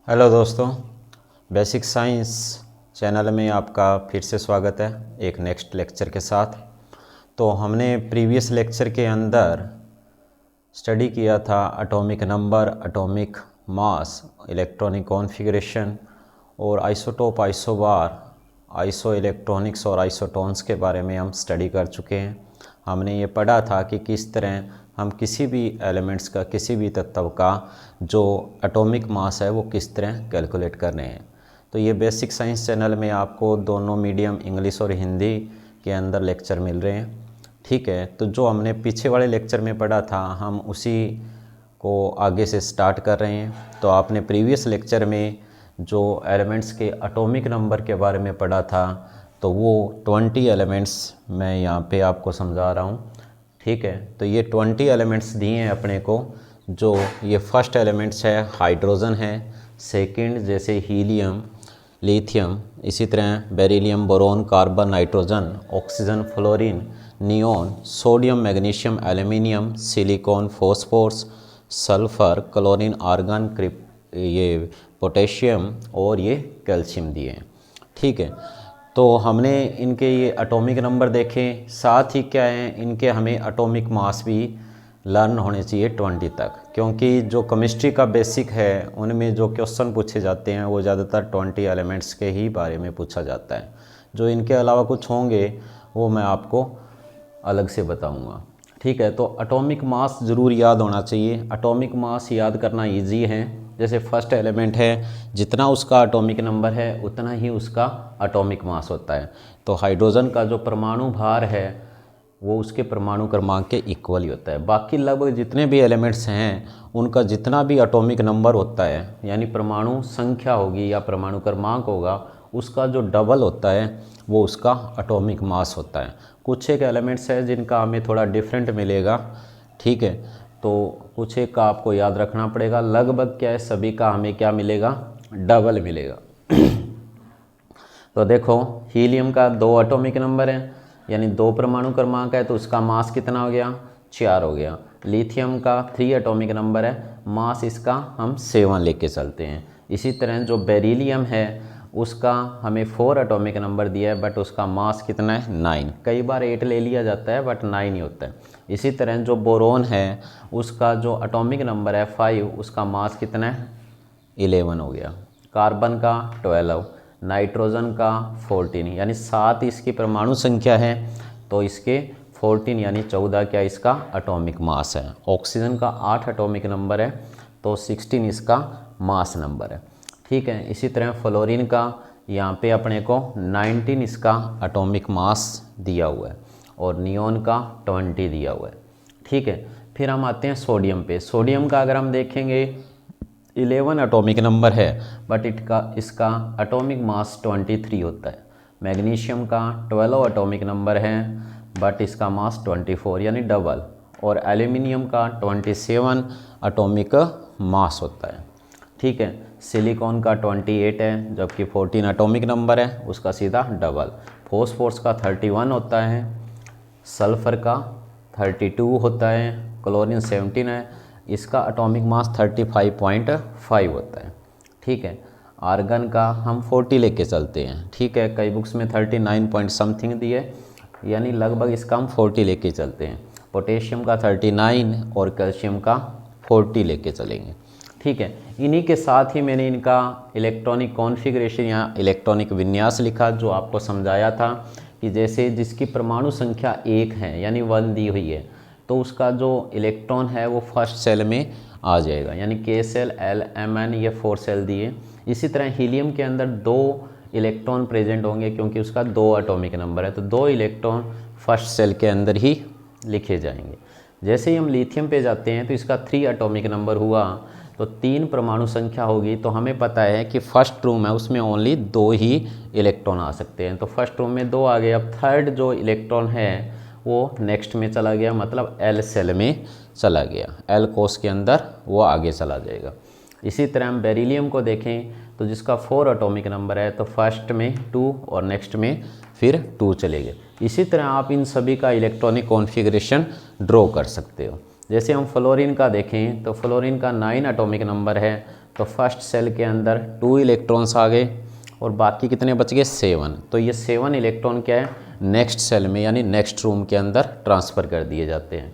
Hello दोस्तों, basic science channel में आपका फिर से स्वागत है एक नेक्स्ट लेक्चर के साथ। तो हमने प्रीवियस लेक्चर के अंदर स्टडी किया था atomic number, atomic mass, electronic configuration और आइसोटोप, आइसोबार, आइसो इलेक्ट्रॉनिक्स और आइसोटोन्स के बारे में हम स्टडी कर चुके हैं। हमने ये पढ़ा था कि किस तरह हम किसी भी एलिमेंट्स का, किसी भी तत्व का जो एटॉमिक मास है वो किस तरह कैलकुलेट कर रहे हैं। तो ये बेसिक साइंस चैनल में आपको दोनों मीडियम इंग्लिश और हिंदी के अंदर लेक्चर मिल रहे हैं। ठीक है, तो जो हमने पीछे वाले लेक्चर में पढ़ा था हम उसी को आगे से स्टार्ट कर रहे हैं। तो आपने प्रीवियस लेक्चर में जो एलिमेंट्स के एटॉमिक नंबर के बारे में पढ़ा था तो वो 20 एलिमेंट्स मैं यहाँ पे आपको समझा रहा हूँ। ठीक है, तो ये 20 एलिमेंट्स दिए हैं अपने को। जो ये फर्स्ट एलिमेंट्स है हाइड्रोजन है, सेकंड जैसे हीलियम, लिथियम, इसी तरह beryllium, boron, carbon, nitrogen, oxygen, fluorine, neon, sodium, magnesium, aluminium, silicon, phosphorus, sulphur, chlorine, argon, ये पोटेशियम और ये कैल्शियम दिए हैं। ठीक है, तो हमने इनके ये एटॉमिक नंबर देखे, साथ ही क्या है इनके हमें एटॉमिक मास भी लर्न होने चाहिए 20 तक, क्योंकि जो केमिस्ट्री का बेसिक है उनमें जो क्वेश्चन पूछे जाते हैं वो ज़्यादातर 20 एलिमेंट्स के ही बारे में पूछा जाता है। जो इनके अलावा कुछ होंगे वो मैं आपको अलग से बताऊंगा। ठीक है, तो एटॉमिक मास ज़रूर याद होना चाहिए। एटॉमिक मास याद करना इजी है। जैसे फर्स्ट एलिमेंट है, जितना उसका एटॉमिक नंबर है उतना ही उसका एटॉमिक मास होता है। तो हाइड्रोजन का जो परमाणु भार है वो उसके परमाणु क्रमांक के इक्वल ही होता है। बाकी लगभग जितने भी एलिमेंट्स हैं उनका जितना भी एटॉमिक नंबर होता है, यानी परमाणु संख्या होगी या परमाणु क्रमांक होगा, उसका जो डबल होता है वो उसका एटॉमिक मास होता है। कुछ एक एलिमेंट्स है जिनका हमें थोड़ा डिफरेंट मिलेगा। ठीक है, तो कुछ एक का आपको याद रखना पड़ेगा। लगभग क्या है सभी का हमें क्या मिलेगा, डबल मिलेगा। तो देखो हीलियम का 2 एटॉमिक नंबर है, यानी 2 परमाणु क्रमांक है, तो उसका मास कितना हो गया, 4 हो गया। लिथियम का 3 एटॉमिक नंबर है, मास इसका हम 7 लेके चलते हैं। इसी तरह जो बेरिलियम है उसका हमें 4 एटॉमिक नंबर दिया है, बट उसका मास कितना है, 9। कई बार 8 ले लिया जाता है बट 9 ही होता है। इसी तरह जो बोरोन है उसका जो एटॉमिक नंबर है 5, उसका मास कितना है, 11 हो गया। कार्बन का 12, नाइट्रोजन का 14, यानी 7 इसकी परमाणु संख्या है, तो इसके 14 यानी 14 क्या इसका एटॉमिक मास है। ऑक्सीजन का 8 एटॉमिक नंबर है, तो 16 इसका मास नंबर है। ठीक है, इसी तरह फ्लोरीन का यहाँ पे अपने को 19 इसका एटॉमिक मास दिया हुआ है और नियोन का 20 दिया हुआ है। ठीक है, फिर हम आते हैं सोडियम पे। सोडियम का अगर हम देखेंगे 11 एटॉमिक नंबर है, बट इसका एटॉमिक मास 23 होता है। मैग्नीशियम का 12 एटॉमिक नंबर है, बट इसका मास 24 यानी डबल। और एल्यूमिनियम का 27 एटॉमिक मास होता है। ठीक है, सिलिकॉन का 28 है, जबकि 14 एटॉमिक नंबर है, उसका सीधा डबल। फॉस्फोरस का 31 होता है, सल्फर का 32 होता है, क्लोरीन 17 है, इसका एटॉमिक मास 35.5 होता है। ठीक है, आर्गन का हम 40 लेके चलते हैं। ठीक है, कई बुक्स में 39 पॉइंट समथिंग दिए, यानी लगभग इसका हम 40 लेके चलते हैं। पोटेशियम का 39 और कैल्शियम का 40 लेके चलेंगे। ठीक है, इन्हीं के साथ ही मैंने इनका इलेक्ट्रॉनिक कॉन्फ़िगरेशन या इलेक्ट्रॉनिक विन्यास लिखा, जो आपको समझाया था कि जैसे जिसकी परमाणु संख्या 1 है यानी 1 दी हुई है, तो उसका जो इलेक्ट्रॉन है वो फर्स्ट सेल में आ जाएगा, यानी K सेल, L, Mn, ये 4 सेल दिए। इसी तरह हीलियम के अंदर 2 इलेक्ट्रॉन प्रेजेंट होंगे, क्योंकि उसका 2 एटॉमिक नंबर है, तो 2 इलेक्ट्रॉन फर्स्ट सेल के अंदर ही लिखे जाएंगे। जैसे ही हम लिथियम पे जाते हैं तो इसका 3 एटॉमिक नंबर हुआ, तो 3 परमाणु संख्या होगी, तो हमें पता है कि फर्स्ट रूम है उसमें ओनली 2 ही इलेक्ट्रॉन आ सकते हैं, तो फर्स्ट रूम में 2 आ गए। अब थर्ड जो इलेक्ट्रॉन है वो नेक्स्ट में चला गया, मतलब L सेल में चला गया, L कोष के अंदर वो आगे चला जाएगा। इसी तरह हम बेरिलियम को देखें तो जिसका 4 एटॉमिक नंबर है, तो फर्स्ट में 2 और नेक्स्ट में फिर 2 चले गए। इसी तरह आप इन सभी का इलेक्ट्रॉनिक कॉन्फ़िगरेशन ड्रॉ कर सकते हो। जैसे हम फ्लोरीन का देखें तो फ्लोरीन का 9 एटॉमिक नंबर है, तो फर्स्ट सेल के अंदर 2 इलेक्ट्रॉन्स आ गए और बाकी कितने बच गए 7। तो ये 7 इलेक्ट्रॉन क्या है, नेक्स्ट सेल में यानी नेक्स्ट रूम के अंदर ट्रांसफ़र कर दिए जाते हैं।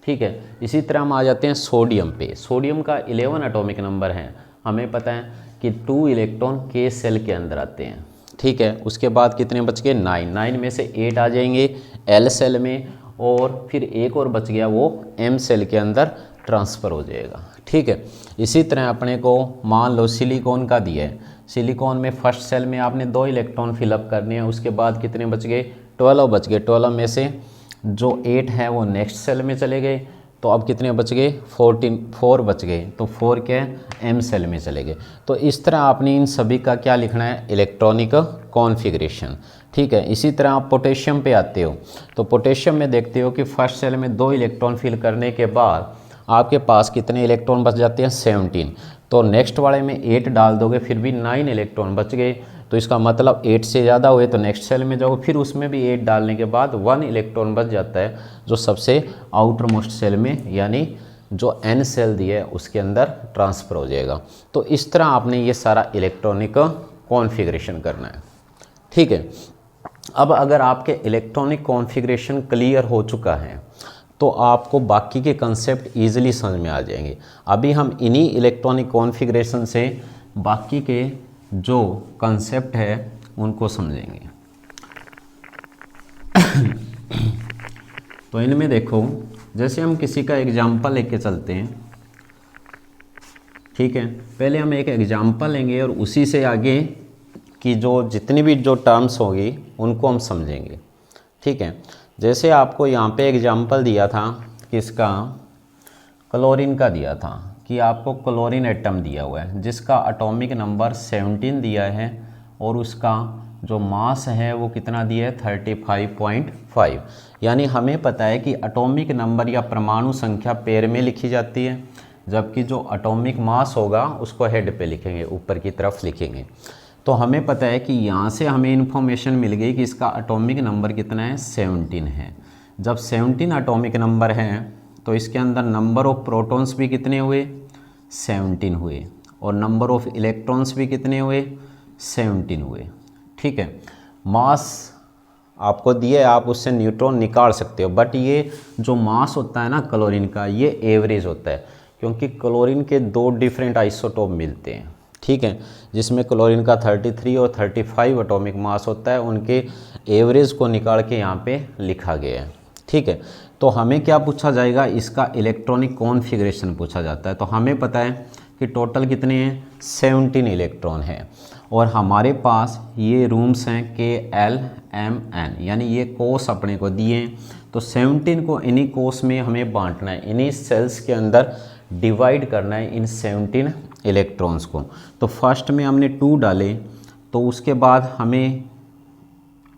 ठीक है, इसी तरह हम आ जाते हैं सोडियम पे। सोडियम का 11 एटॉमिक नंबर है। हमें पता है कि 2 इलेक्ट्रॉन के सेल के अंदर आते हैं। ठीक है, उसके बाद कितने बच गए 9 में से 8 आ जाएंगे एल सेल में, और फिर एक और बच गया वो एम सेल के अंदर ट्रांसफ़र हो जाएगा। ठीक है, इसी तरह अपने को मान लो सिलिकॉन का दिया है। सिलिकॉन में फर्स्ट सेल में आपने 2 इलेक्ट्रॉन फिलअप करने हैं, उसके बाद कितने बच गए 12 बच गए। 12 में से जो 8 है वो नेक्स्ट सेल में चले गए, तो अब कितने बच गए 4 बच गए, तो 4 क्या है एम सेल में चले गए। तो इस तरह आपने इन सभी का क्या लिखना है, इलेक्ट्रॉनिक कॉन्फ़िगरेशन। ठीक है, इसी तरह आप पोटेशियम पे आते हो, तो पोटेशियम में देखते हो कि फर्स्ट सेल में 2 इलेक्ट्रॉन फिल करने के बाद आपके पास कितने इलेक्ट्रॉन बच जाते हैं 17। तो नेक्स्ट वाले में 8 डाल दोगे फिर भी 9 इलेक्ट्रॉन बच गए, तो इसका मतलब 8 से ज़्यादा हुए तो नेक्स्ट सेल में जाओगे, फिर उसमें भी 8 डालने के बाद 1 इलेक्ट्रॉन बच जाता है जो सबसे आउटर मोस्ट सेल में यानी जो एन सेल दिया है उसके अंदर ट्रांसफ़र हो जाएगा। तो इस तरह आपने ये सारा इलेक्ट्रॉनिक कॉन्फ़िगरेशन करना है। ठीक है, अब अगर आपके इलेक्ट्रॉनिक कॉन्फ़िगरेशन क्लियर हो चुका है तो आपको बाकी के कंसेप्ट ईजिली समझ में आ जाएंगे। अभी हम इन्हीं इलेक्ट्रॉनिक कॉन्फ़िगरेशन से बाकी के जो कंसेप्ट है उनको समझेंगे। तो इनमें देखो, जैसे हम किसी का एग्जाम्पल लेके चलते हैं। ठीक है, पहले हम एक एग्जाम्पल लेंगे और उसी से आगे की जो जितनी भी जो टर्म्स होगी उनको हम समझेंगे। ठीक है, जैसे आपको यहाँ पे एग्जाम्पल दिया था किसका, क्लोरीन का दिया था कि आपको क्लोरीन एटम दिया हुआ है जिसका एटॉमिक नंबर 17 दिया है और उसका जो मास है वो कितना दिया है 35.5। यानी हमें पता है कि एटॉमिक नंबर या परमाणु संख्या पेयर में लिखी जाती है, जबकि जो एटॉमिक मास होगा उसको हेड पे लिखेंगे, ऊपर की तरफ लिखेंगे। तो हमें पता है कि यहाँ से हमें इन्फॉर्मेशन मिल गई कि इसका एटॉमिक नंबर कितना है 17 है। जब 17 एटॉमिक नंबर है तो इसके अंदर नंबर ऑफ प्रोटॉन्स भी कितने हुए 17 हुए, और नंबर ऑफ इलेक्ट्रॉन्स भी कितने हुए 17 हुए। ठीक है, मास आपको दिए, आप उससे न्यूट्रॉन निकाल सकते हो, बट ये जो मास होता है ना क्लोरीन का ये एवरेज होता है, क्योंकि क्लोरीन के 2 डिफरेंट आइसोटोप मिलते हैं। ठीक है, जिसमें क्लोरीन का 33 और 35 एटॉमिक मास होता है, उनके एवरेज को निकाल के यहाँ पे लिखा गया है। ठीक है, तो हमें क्या पूछा जाएगा, इसका इलेक्ट्रॉनिक कॉन्फ़िगरेशन पूछा जाता है। तो हमें पता है कि टोटल कितने हैं 17 इलेक्ट्रॉन हैं, और हमारे पास ये रूम्स हैं KLMN, यानी ये कोस अपने को दिए हैं। तो 17 को इन्हीं कोस में हमें बांटना है, इन्हीं सेल्स के अंदर डिवाइड करना है इन 17 इलेक्ट्रॉन्स को। तो फर्स्ट में हमने 2 डाले, तो उसके बाद हमें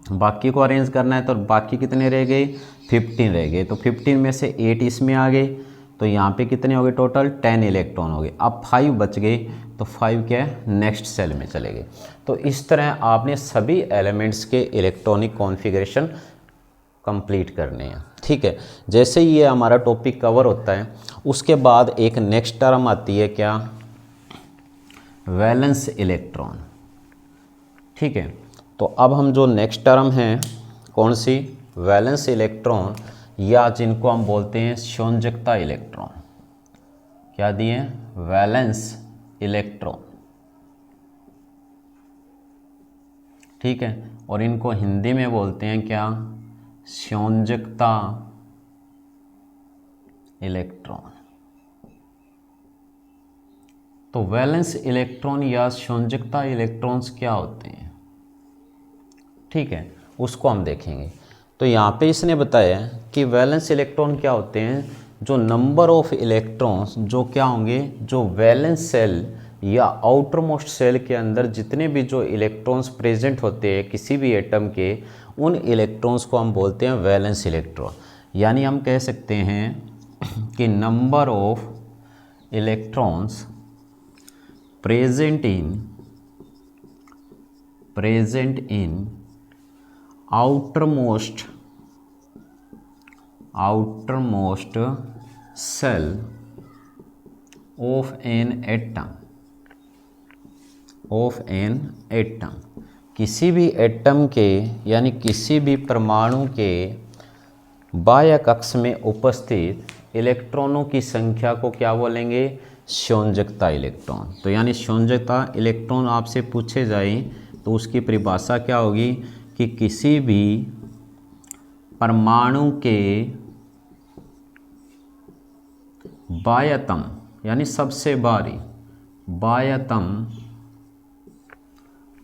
बाकी को अरेंज करना है, तो बाकी कितने रह गए 15 रह गए। तो 15 में से 8 इसमें आ गए, तो यहाँ पे कितने हो गए टोटल 10 इलेक्ट्रॉन हो गए। अब 5 बच गए, तो 5 क्या है नेक्स्ट सेल में चले गए। तो इस तरह आपने सभी एलिमेंट्स के इलेक्ट्रॉनिक कॉन्फ़िगरेशन कंप्लीट करने हैं। ठीक है, जैसे ही ये हमारा टॉपिक कवर होता है उसके बाद एक नेक्स्ट टर्म आती है क्या, वैलेंस इलेक्ट्रॉन। ठीक है, तो अब हम जो नेक्स्ट टर्म है कौन सी, वैलेंस इलेक्ट्रॉन, या जिनको हम बोलते हैं संयोजकता इलेक्ट्रॉन। क्या दिए, वैलेंस इलेक्ट्रॉन। ठीक है, और इनको हिंदी में बोलते हैं क्या, संयोजकता इलेक्ट्रॉन। तो वैलेंस इलेक्ट्रॉन या संयोजकता इलेक्ट्रॉन्स क्या होते हैं, ठीक है, उसको हम देखेंगे। तो यहाँ पे इसने बताया कि वैलेंस इलेक्ट्रॉन क्या होते हैं, जो नंबर ऑफ इलेक्ट्रॉन्स जो क्या होंगे, जो वैलेंस सेल या आउटर मोस्ट सेल के अंदर जितने भी जो इलेक्ट्रॉन्स प्रेजेंट होते हैं किसी भी एटम के, उन इलेक्ट्रॉन्स को हम बोलते हैं वैलेंस इलेक्ट्रॉन। यानी हम कह सकते हैं कि number of electrons present in outermost cell of an atom, of an atom, किसी भी एटम के यानी किसी भी परमाणु के बाह्य कक्ष में उपस्थित इलेक्ट्रॉनों की संख्या को क्या बोलेंगे, संयोजकता इलेक्ट्रॉन। तो यानी संयोजकता इलेक्ट्रॉन आपसे पूछे जाए तो उसकी परिभाषा क्या होगी कि किसी भी परमाणु के बाह्यतम यानी सबसे बाहरी बाह्यतम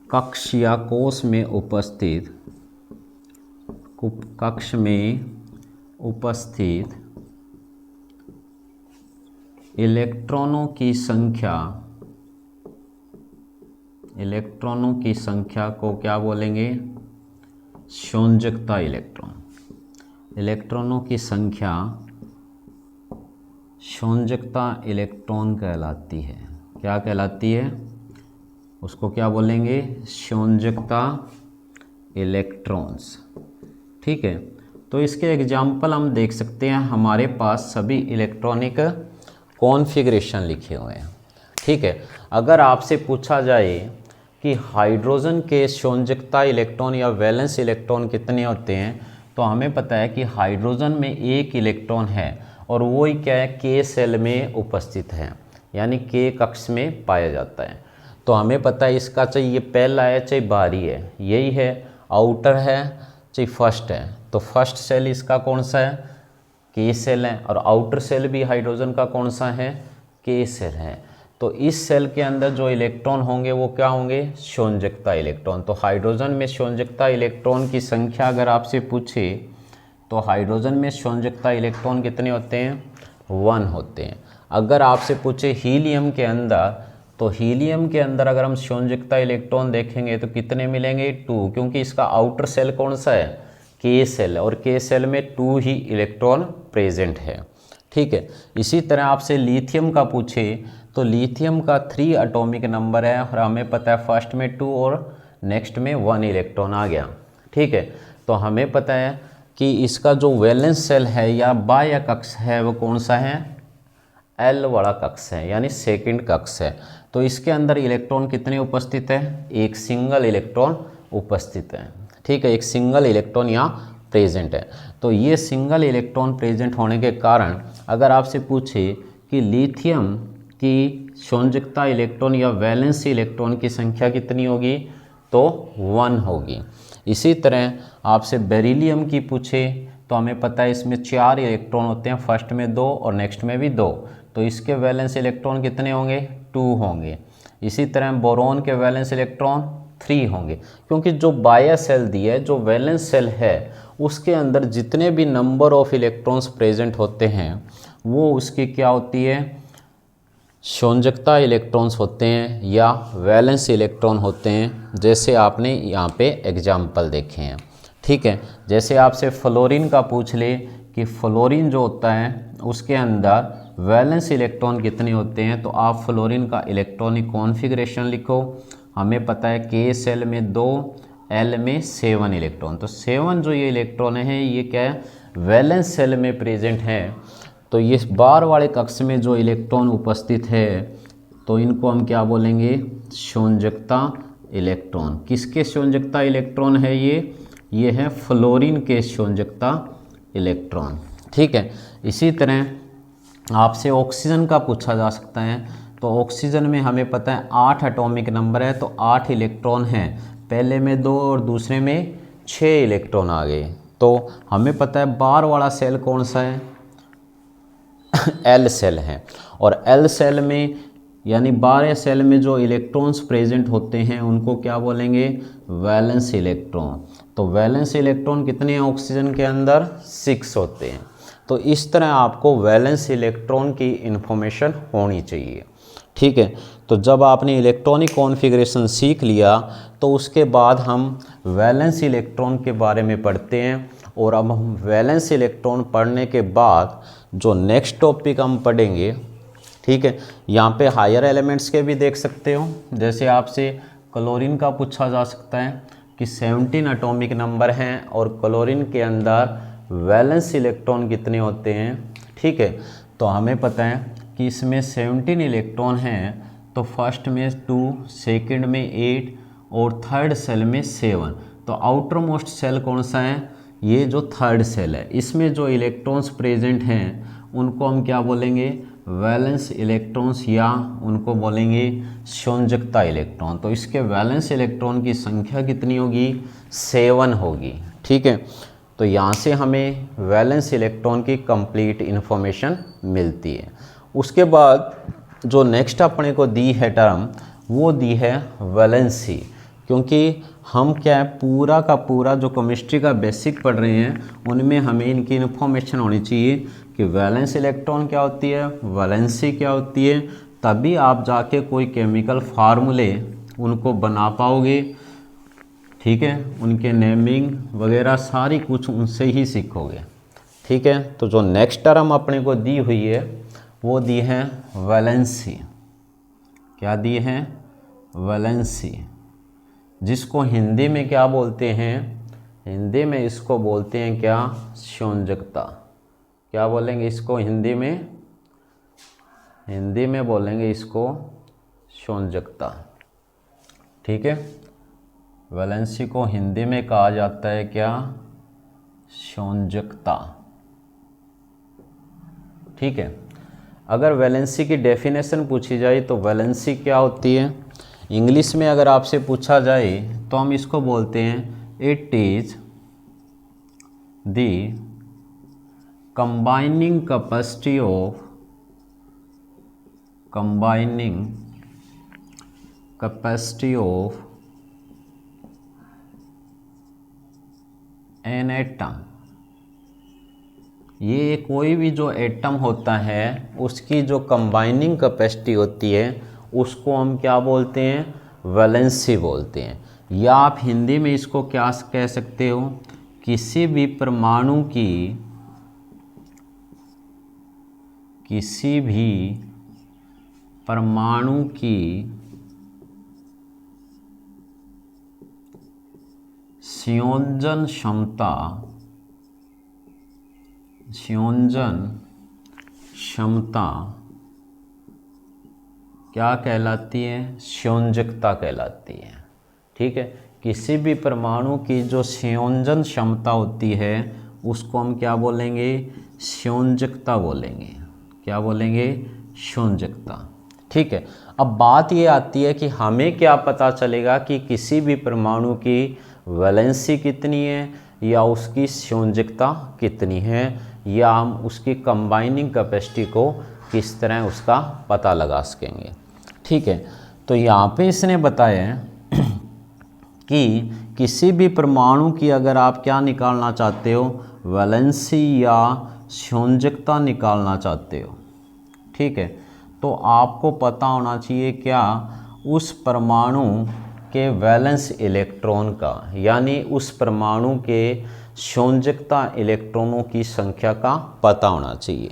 कक्ष या कोश में उपस्थित इलेक्ट्रॉनों की संख्या को क्या बोलेंगे, संयोजकता इलेक्ट्रॉन। इलेक्ट्रॉनों की संख्या संयोजकता इलेक्ट्रॉन कहलाती है। क्या कहलाती है, उसको क्या बोलेंगे, संयोजकता इलेक्ट्रॉन्स। ठीक है, तो इसके एग्जाम्पल हम देख सकते हैं, हमारे पास सभी इलेक्ट्रॉनिक कॉन्फ़िगरेशन लिखे हुए हैं। ठीक है, अगर आपसे पूछा जाए कि हाइड्रोजन के संयोजकता इलेक्ट्रॉन या वैलेंस इलेक्ट्रॉन कितने होते हैं, तो हमें पता है कि हाइड्रोजन में एक इलेक्ट्रॉन है और वो ही क्या है, के सेल में उपस्थित है, यानी के कक्ष में पाया जाता है। तो हमें पता है इसका चाहे ये पहला है चाहे बाहरी है, यही है, आउटर है चाहे फर्स्ट है। तो फर्स्ट सेल इसका कौन सा है, के सेल है, और आउटर सेल भी हाइड्रोजन का कौन सा है, के सेल है। तो इस सेल के अंदर जो इलेक्ट्रॉन होंगे वो क्या होंगे, संयोजकता इलेक्ट्रॉन। तो हाइड्रोजन में संयोजकता इलेक्ट्रॉन की संख्या अगर आपसे पूछे तो हाइड्रोजन में संयोजकता इलेक्ट्रॉन कितने होते हैं, 1 होते हैं। अगर आपसे पूछे हीलियम के अंदर, तो हीलियम के अंदर अगर हम संयोजकता इलेक्ट्रॉन देखेंगे तो कितने मिलेंगे, 2, क्योंकि इसका आउटर सेल कौन सा है, के सेल, और के सेल में 2 ही इलेक्ट्रॉन प्रेजेंट है। ठीक है, इसी तरह आपसे लिथियम का पूछे तो लिथियम का 3 एटॉमिक नंबर है और हमें पता है फर्स्ट में 2 और नेक्स्ट में 1 इलेक्ट्रॉन आ गया। ठीक है, तो हमें पता है कि इसका जो वैलेंस सेल है या बाह्य कक्ष है वो कौन सा है, एल वाला कक्ष है, यानी सेकंड कक्ष है। तो इसके अंदर इलेक्ट्रॉन कितने उपस्थित है, एक सिंगल इलेक्ट्रॉन उपस्थित है। ठीक है, एक सिंगल इलेक्ट्रॉन यहाँ प्रेजेंट है। तो ये सिंगल इलेक्ट्रॉन प्रेजेंट होने के कारण अगर आपसे पूछे कि लिथियम की संयोजकता इलेक्ट्रॉन या वैलेंस इलेक्ट्रॉन की संख्या कितनी होगी, तो 1 होगी। इसी तरह आपसे बेरिलियम की पूछे तो हमें पता है इसमें 4 इलेक्ट्रॉन होते हैं, फर्स्ट में 2 और नेक्स्ट में भी 2, तो इसके वैलेंस इलेक्ट्रॉन कितने होंगे, 2 होंगे। इसी तरह बोरॉन के वैलेंस इलेक्ट्रॉन 3 होंगे, क्योंकि जो बाह्य सेल दी है, जो वैलेंस सेल है, उसके अंदर जितने भी नंबर ऑफ इलेक्ट्रॉन्स प्रेजेंट होते हैं वो उसकी क्या होती है, संयोजकता इलेक्ट्रॉन्स होते हैं या वैलेंस इलेक्ट्रॉन होते हैं, जैसे आपने यहाँ पे एग्जाम्पल देखे हैं। ठीक है, जैसे आपसे फ्लोरीन का पूछ ले कि फ्लोरीन जो होता है उसके अंदर वैलेंस इलेक्ट्रॉन कितने होते हैं, तो आप फ्लोरीन का इलेक्ट्रॉनिक कॉन्फ़िगरेशन लिखो। हमें पता है के सेल में 2, एल में 7 इलेक्ट्रॉन, तो 7 जो ये इलेक्ट्रॉन है ये क्या है, वैलेंस सेल में प्रेजेंट है। तो ये बाहर वाले कक्ष में जो इलेक्ट्रॉन उपस्थित है तो इनको हम क्या बोलेंगे, संयोजकता इलेक्ट्रॉन। किसके संयोजकता इलेक्ट्रॉन है ये है फ्लोरीन के संयोजकता इलेक्ट्रॉन। ठीक है, इसी तरह आपसे ऑक्सीजन का पूछा जा सकता है। तो ऑक्सीजन में हमें पता है 8 एटॉमिक नंबर है, तो 8 इलेक्ट्रॉन हैं, पहले में 2 और दूसरे में 6 इलेक्ट्रॉन आ गए। तो हमें पता है बाहर वाला सेल कौन सा है, एल सेल है, और एल सेल में यानी बाहर सेल में जो इलेक्ट्रॉन्स प्रेजेंट होते हैं उनको क्या बोलेंगे, वैलेंस इलेक्ट्रॉन। तो वैलेंस इलेक्ट्रॉन कितने हैं ऑक्सीजन के अंदर, 6 होते हैं। तो इस तरह आपको वैलेंस इलेक्ट्रॉन की इन्फॉर्मेशन होनी चाहिए। ठीक है, तो जब आपने इलेक्ट्रॉनिक कॉन्फ़िगरेशन सीख लिया तो उसके बाद हम वैलेंस इलेक्ट्रॉन के बारे में पढ़ते हैं। और अब हम वैलेंस इलेक्ट्रॉन पढ़ने के बाद जो नेक्स्ट टॉपिक हम पढ़ेंगे, ठीक है, यहाँ पे हायर एलिमेंट्स के भी देख सकते हो। जैसे आपसे क्लोरीन का पूछा जा सकता है कि 17 एटॉमिक नंबर हैं और क्लोरीन के अंदर वैलेंस इलेक्ट्रॉन कितने होते हैं। ठीक है, तो हमें पता है कि इसमें 17 इलेक्ट्रॉन हैं, तो फर्स्ट में 2, सेकंड में 8 और थर्ड सेल में 7। तो आउटर मोस्ट सेल कौन सा है? ये जो थर्ड सेल है, इसमें जो इलेक्ट्रॉन्स प्रेजेंट हैं उनको हम क्या बोलेंगे? वैलेंस इलेक्ट्रॉन्स, या उनको बोलेंगे संयोजकता इलेक्ट्रॉन। तो इसके वैलेंस इलेक्ट्रॉन की संख्या कितनी होगी? 7 होगी। ठीक है, तो यहाँ से हमें वैलेंस इलेक्ट्रॉन की कंप्लीट इन्फॉर्मेशन मिलती है। उसके बाद जो नेक्स्ट अपने को दी है टर्म, वो दी है वैलेंसी, क्योंकि हम क्या है पूरा का पूरा जो केमिस्ट्री का बेसिक पढ़ रहे हैं उनमें हमें इनकी इन्फॉर्मेशन होनी चाहिए कि वैलेंस इलेक्ट्रॉन क्या होती है, वैलेंसी क्या होती है, तभी आप जाके कोई केमिकल फार्मूले उनको बना पाओगे। ठीक है, उनके नेमिंग वगैरह सारी कुछ उनसे ही सीखोगे। ठीक है, तो जो नेक्स्ट टर्म अपने को दी हुई है वो दी है वैलेंसी। क्या दी है? वैलेंसी, जिसको हिंदी में क्या बोलते हैं? हिंदी में इसको बोलते हैं क्या? संयोजकता। क्या बोलेंगे इसको हिंदी में? हिंदी में बोलेंगे इसको संयोजकता। ठीक है, वैलेंसी को हिंदी में कहा जाता है क्या? संयोजकता। ठीक है, अगर वैलेंसी की डेफिनेशन पूछी जाए तो वैलेंसी क्या होती है? इंग्लिश में अगर आपसे पूछा जाए तो हम इसको बोलते हैं it is the combining capacity of an atom. ये कोई भी जो एटम होता है उसकी जो कंबाइनिंग कैपेसिटी होती है उसको हम क्या बोलते हैं? वैलेंसी बोलते हैं। या आप हिंदी में इसको क्या कह सकते हो? किसी भी परमाणु की संयोजन क्षमता क्या कहलाती है? संयोजकता कहलाती है। ठीक है, किसी भी परमाणु की जो संयोजन क्षमता होती है उसको हम क्या बोलेंगे? संयोजकता बोलेंगे। क्या बोलेंगे? संयोजकता। ठीक है, अब बात ये आती है कि हमें क्या पता चलेगा कि किसी भी परमाणु की वैलेंसी कितनी है या उसकी संयोजकता कितनी है, या हम उसकी कंबाइनिंग कैपेसिटी को किस तरह उसका पता लगा सकेंगे। ठीक है, तो यहाँ पे इसने बताया कि किसी भी परमाणु की अगर आप क्या निकालना चाहते हो? वैलेंसी या संयोजकता निकालना चाहते हो। ठीक है, तो आपको पता होना चाहिए क्या? उस परमाणु के वैलेंस इलेक्ट्रॉन का, यानी उस परमाणु के संयोजकता इलेक्ट्रॉनों की संख्या का पता होना चाहिए।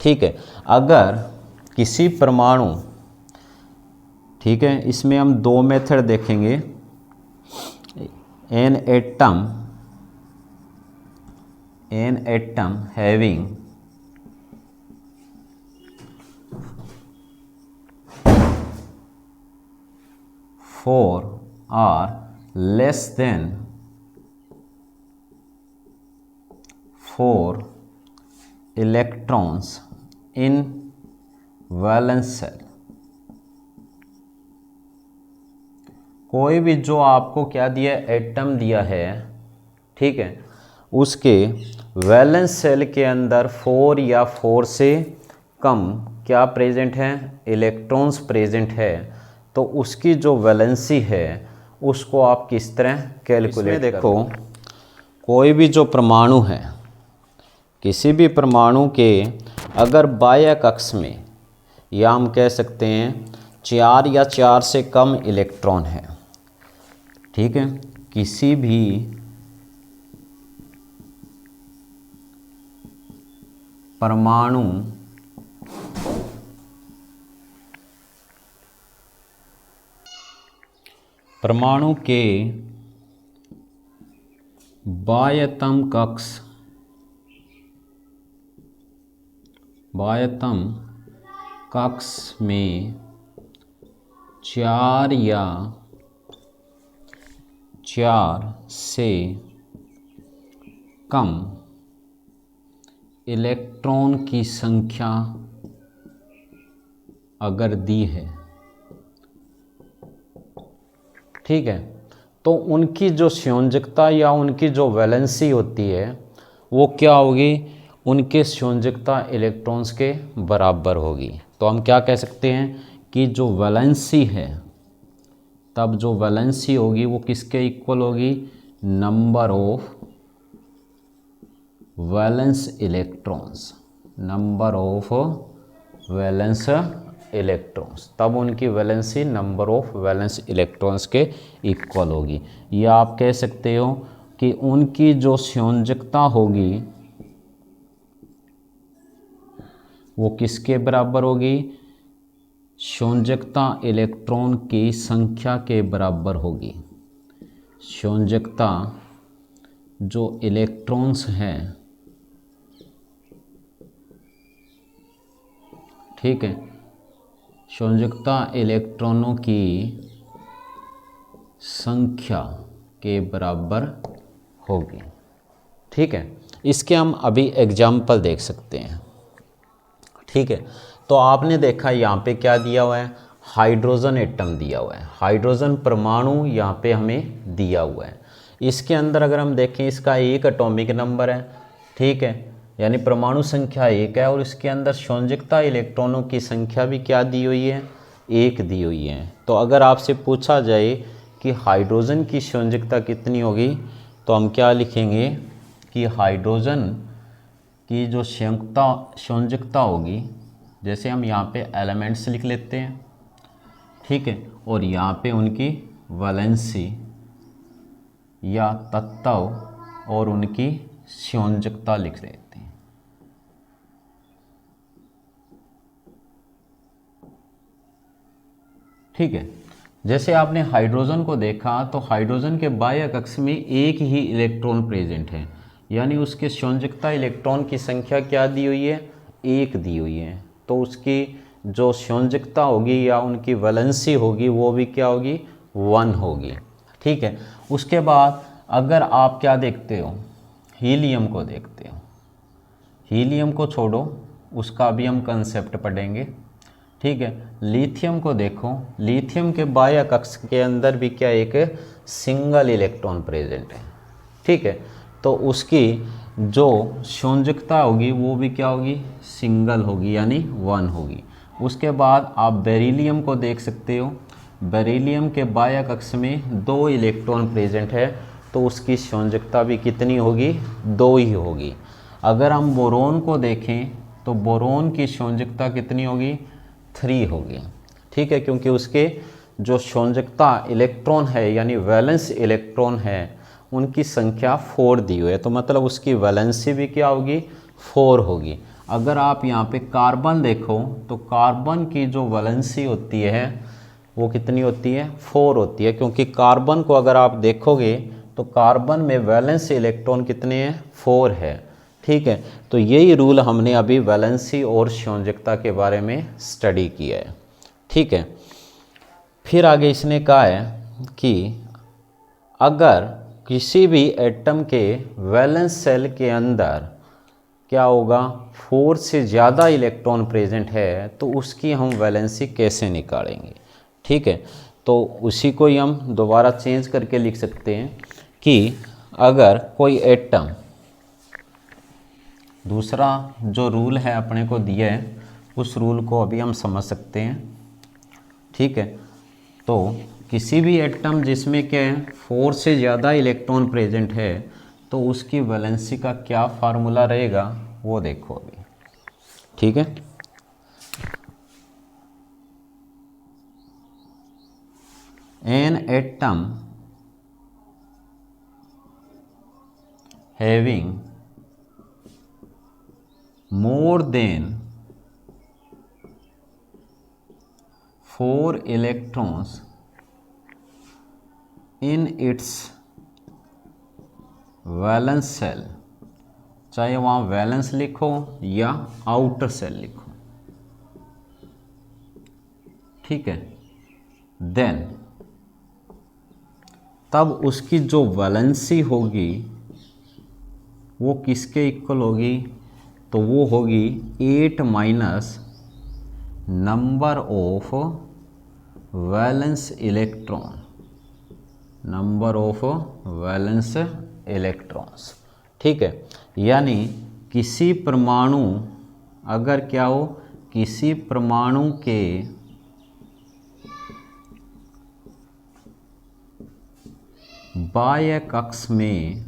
ठीक है, अगर किसी परमाणु, ठीक है, इसमें हम दो मेथड देखेंगे। An atom having 4 or less than 4 electrons in valence cell। कोई भी जो आपको क्या दिया, एटम दिया है, ठीक है, उसके वैलेंस सेल के अंदर 4 या 4 से कम क्या प्रेजेंट है? इलेक्ट्रॉन्स प्रेजेंट है। तो उसकी जो वैलेंसी है उसको आप किस तरह कैलकुलेट देखो। कोई भी जो परमाणु है, किसी भी परमाणु के अगर बाह्य कक्ष में, या हम कह सकते हैं 4 या 4 से कम इलेक्ट्रॉन है, ठीक है, किसी भी परमाणु के बाह्यतम कक्ष में 4 या 4 से कम इलेक्ट्रॉन की संख्या अगर दी है, ठीक है, तो उनकी जो संयोजकता या उनकी जो वैलेंसी होती है वो क्या होगी, उनके संयोजकता इलेक्ट्रॉन्स के बराबर होगी। तो हम क्या कह सकते हैं कि जो वैलेंसी है, तब जो वैलेंसी होगी वो किसके इक्वल होगी, number of valence electrons, number of valence electrons, तब उनकी valency number of valence electrons के इक्वल होगी। या आप कह सकते हो कि उनकी जो संयोजकता होगी वो किसके बराबर होगी, संयोजकता इलेक्ट्रॉन की संख्या के बराबर होगी। संयोजकता जो इलेक्ट्रॉन्स हैं, ठीक है, संयोजकता इलेक्ट्रॉनों की संख्या के बराबर होगी। ठीक है, इसके हम अभी एग्जाम्पल देख सकते हैं। ठीक है, तो आपने देखा यहाँ पे क्या दिया हुआ है, हाइड्रोजन एटम दिया हुआ है, हाइड्रोजन परमाणु यहाँ पे हमें दिया हुआ है। इसके अंदर अगर हम देखें, इसका एक एटॉमिक नंबर है, ठीक है, यानी परमाणु संख्या 1 है, और इसके अंदर संयोजकता इलेक्ट्रॉनों की संख्या भी क्या दी हुई है, 1 दी हुई है। तो अगर आपसे पूछा जाए कि हाइड्रोजन की संयोजकता कितनी होगी, तो हम क्या लिखेंगे कि हाइड्रोजन की जो संयोजकता होगी, जैसे हम यहाँ पे एलिमेंट्स लिख लेते हैं, ठीक है, और यहाँ पे उनकी वैलेंसी या तत्व और उनकी संयोजकता लिख देते हैं। ठीक है, जैसे आपने हाइड्रोजन को देखा, तो हाइड्रोजन के बाह्य कक्ष में एक ही इलेक्ट्रॉन प्रेजेंट है, यानी उसके संयोजकता इलेक्ट्रॉन की संख्या क्या दी हुई है, 1 दी हुई है। तो उसकी जो संयोजकता होगी या उनकी वैलेंसी होगी वो भी क्या होगी, 1 होगी। ठीक है, उसके बाद अगर आप क्या देखते हो, हीलियम को देखते हो, हीलियम को छोड़ो, उसका भी हम कंसेप्ट पढ़ेंगे। ठीक है, लिथियम को देखो, लिथियम के बाह्य कक्ष के अंदर भी क्या एक सिंगल इलेक्ट्रॉन प्रेजेंट है। ठीक है, तो उसकी जो संयोजकता होगी वो भी क्या होगी, सिंगल होगी, यानी 1 होगी। उसके बाद आप बेरिलियम को देख सकते हो, बेरिलियम के बाह्य कक्ष में 2 इलेक्ट्रॉन प्रेजेंट है, तो उसकी संयोजकता भी कितनी होगी, 2 ही होगी। अगर हम बोरोन को देखें, तो बोरोन की संयोजकता कितनी होगी, 3 होगी। ठीक है, क्योंकि उसके जो संयोजकता इलेक्ट्रॉन है यानी वैलेंस इलेक्ट्रॉन है उनकी संख्या 4 दी हुई है, तो मतलब उसकी वैलेंसी भी क्या होगी, 4 होगी। अगर आप यहाँ पे कार्बन देखो, तो कार्बन की जो वैलेंसी होती है वो कितनी होती है, 4 होती है, क्योंकि कार्बन को अगर आप देखोगे तो कार्बन में वैलेंस इलेक्ट्रॉन कितने हैं, 4 है। ठीक है, तो यही रूल हमने अभी वैलेंसी और संयोजकता के बारे में स्टडी किया है। ठीक है, फिर आगे इसने कहा है कि अगर किसी भी एटम के वैलेंस सेल के अंदर क्या होगा, 4 से ज़्यादा इलेक्ट्रॉन प्रेजेंट है, तो उसकी हम वैलेंसी कैसे निकालेंगे। ठीक है, तो उसी को ही हम दोबारा चेंज करके लिख सकते हैं कि अगर कोई एटम, दूसरा जो रूल है अपने को दिया है उस रूल को अभी हम समझ सकते हैं। ठीक है, तो किसी भी एटम जिसमें क्या है 4 से ज़्यादा इलेक्ट्रॉन प्रेजेंट है, तो उसकी वैलेंसी का क्या फार्मूला रहेगा वो देखो अभी। ठीक है, an atom having more than 4 electrons in its valence shell, चाहे वहाँ वैलेंस लिखो या आउटर सेल लिखो, ठीक है, देन तब उसकी जो वैलेंसी होगी वो किसके इक्वल होगी, तो वो होगी 8 minus number of valence electron, number of valence electrons. ठीक है, यानी किसी परमाणु, अगर क्या हो, किसी परमाणु के बाह्य कक्ष में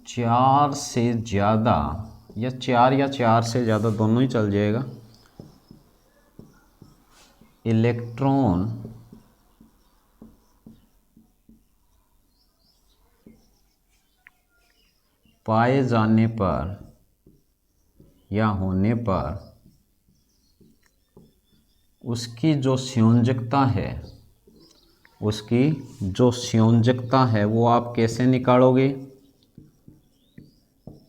चार से ज़्यादा, या चार से ज़्यादा दोनों ही चल जाएगा, इलेक्ट्रॉन पाए जाने पर या होने पर उसकी जो संयोजकता है, उसकी जो संयोजकता है वो आप कैसे निकालोगे,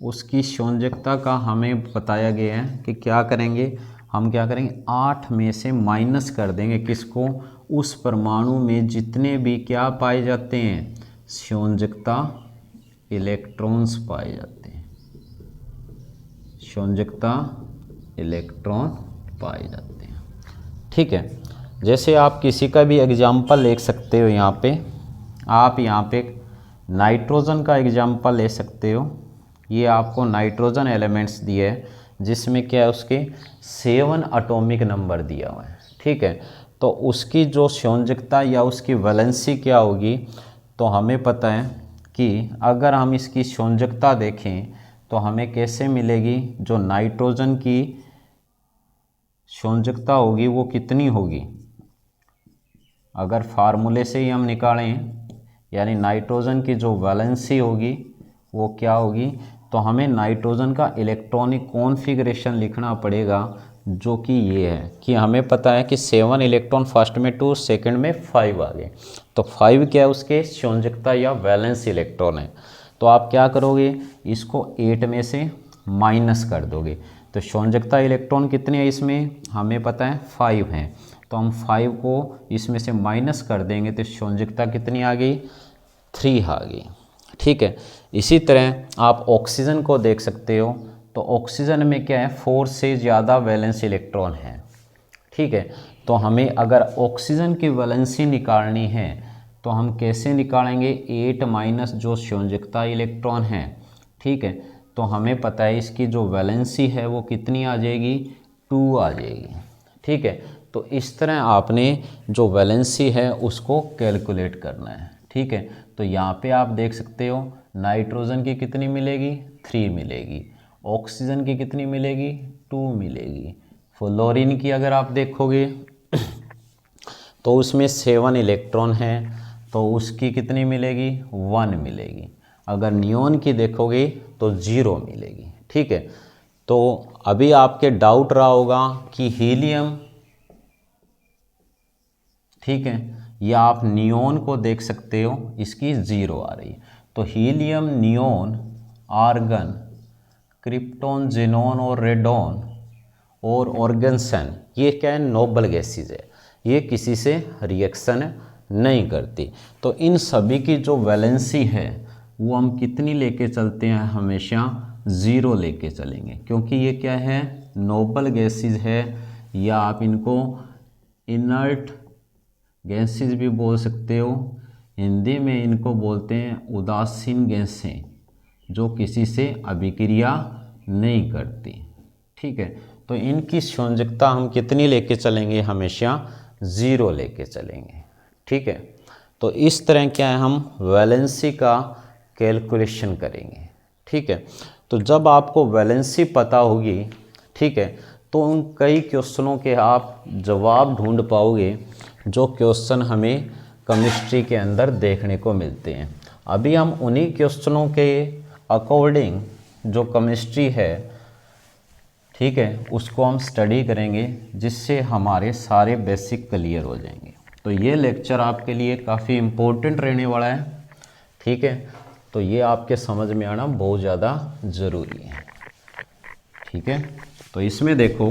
उसकी संयोजकता का हमें बताया गया है कि क्या करेंगे, हम क्या करेंगे 8 में से माइनस कर देंगे किसको, उस परमाणु में जितने भी क्या पाए जाते हैं, संयोजकता इलेक्ट्रॉन्स पाए जाते हैं, संयोजकता इलेक्ट्रॉन पाए जाते हैं। ठीक है, जैसे आप किसी का भी एग्जाम्पल ले सकते हो, यहाँ पे आप यहाँ पे नाइट्रोजन का एग्जाम्पल ले सकते हो। ये आपको नाइट्रोजन एलिमेंट्स दिए है जिसमें क्या है, उसके 7 एटॉमिक नंबर दिया हुआ है। ठीक है, तो उसकी जो संयोजकता या उसकी वैलेंसी क्या होगी, तो हमें पता है कि अगर हम इसकी संयोजकता देखें तो हमें कैसे मिलेगी, जो नाइट्रोजन की संयोजकता होगी वो कितनी होगी, अगर फार्मूले से ही हम निकालें, यानी नाइट्रोजन की जो वैलेंसी होगी वो क्या होगी, तो हमें नाइट्रोजन का इलेक्ट्रॉनिक कॉन्फ़िगरेशन लिखना पड़ेगा, जो कि ये है कि हमें पता है कि 7 इलेक्ट्रॉन फर्स्ट में 2, सेकंड में 5 आ गए, तो 5 क्या है, उसके संयोजकता या वैलेंस इलेक्ट्रॉन है। तो आप क्या करोगे, इसको 8 में से माइनस कर दोगे, तो संयोजकता इलेक्ट्रॉन कितने हैं इसमें, हमें पता है 5 हैं, तो हम 5 को इसमें से माइनस कर देंगे तो संयोजकता कितनी आ गई, 3 आ गई। ठीक है, इसी तरह आप ऑक्सीजन को देख सकते हो, तो ऑक्सीजन में क्या है, 4 से ज़्यादा वैलेंस इलेक्ट्रॉन है। ठीक है, तो हमें अगर ऑक्सीजन की वैलेंसी निकालनी है तो हम कैसे निकालेंगे, 8 माइनस जो संयोजकता इलेक्ट्रॉन है। ठीक है, तो हमें पता है इसकी जो वैलेंसी है वो कितनी आ जाएगी, 2 आ जाएगी। ठीक है, तो इस तरह आपने जो वैलेंसी है उसको कैलकुलेट करना है। ठीक है, तो यहाँ पे आप देख सकते हो नाइट्रोजन की कितनी मिलेगी, 3 मिलेगी, ऑक्सीजन की कितनी मिलेगी, 2 मिलेगी, फ्लोरीन की अगर आप देखोगे तो उसमें 7 इलेक्ट्रॉन है, तो उसकी कितनी मिलेगी, 1 मिलेगी, अगर नियोन की देखोगे तो 0 मिलेगी। ठीक है, तो अभी आपके डाउट रहा होगा कि हीलियम, ठीक है, या आप नियोन को देख सकते हो, इसकी 0 आ रही है, तो helium, neon, argon, krypton, xenon और रेडॉन और ऑर्गेन्सन, ये क्या है, नोबल गैसेज है, ये किसी से रिएक्शन नहीं करती। तो इन सभी की जो वैलेंसी है वो हम कितनी लेके चलते हैं, हमेशा 0 लेके चलेंगे, क्योंकि ये क्या है, नोबल गैसेज है, या आप इनको इनर्ट गैसेज भी बोल सकते हो। हिंदी में इनको बोलते हैं उदासीन गैसें, जो किसी से अभिक्रिया नहीं करती। ठीक है, तो इनकी संयोजकता हम कितनी लेके चलेंगे, हमेशा 0 लेके चलेंगे। ठीक है, तो इस तरह क्या है, हम वैलेंसी का कैलकुलेशन करेंगे। ठीक है, तो जब आपको वैलेंसी पता होगी, ठीक है, तो उन कई क्वेश्चनों के आप जवाब ढूंढ पाओगे जो क्वेश्चन हमें केमिस्ट्री के अंदर देखने को मिलते हैं। अभी हम उन्हीं क्वेश्चनों के अकॉर्डिंग जो केमिस्ट्री है, ठीक है, उसको हम स्टडी करेंगे, जिससे हमारे सारे बेसिक क्लियर हो जाएंगे। तो ये लेक्चर आपके लिए काफ़ी इम्पोर्टेंट रहने वाला है। ठीक है, तो ये आपके समझ में आना बहुत ज़्यादा ज़रूरी है। ठीक है, तो इसमें देखो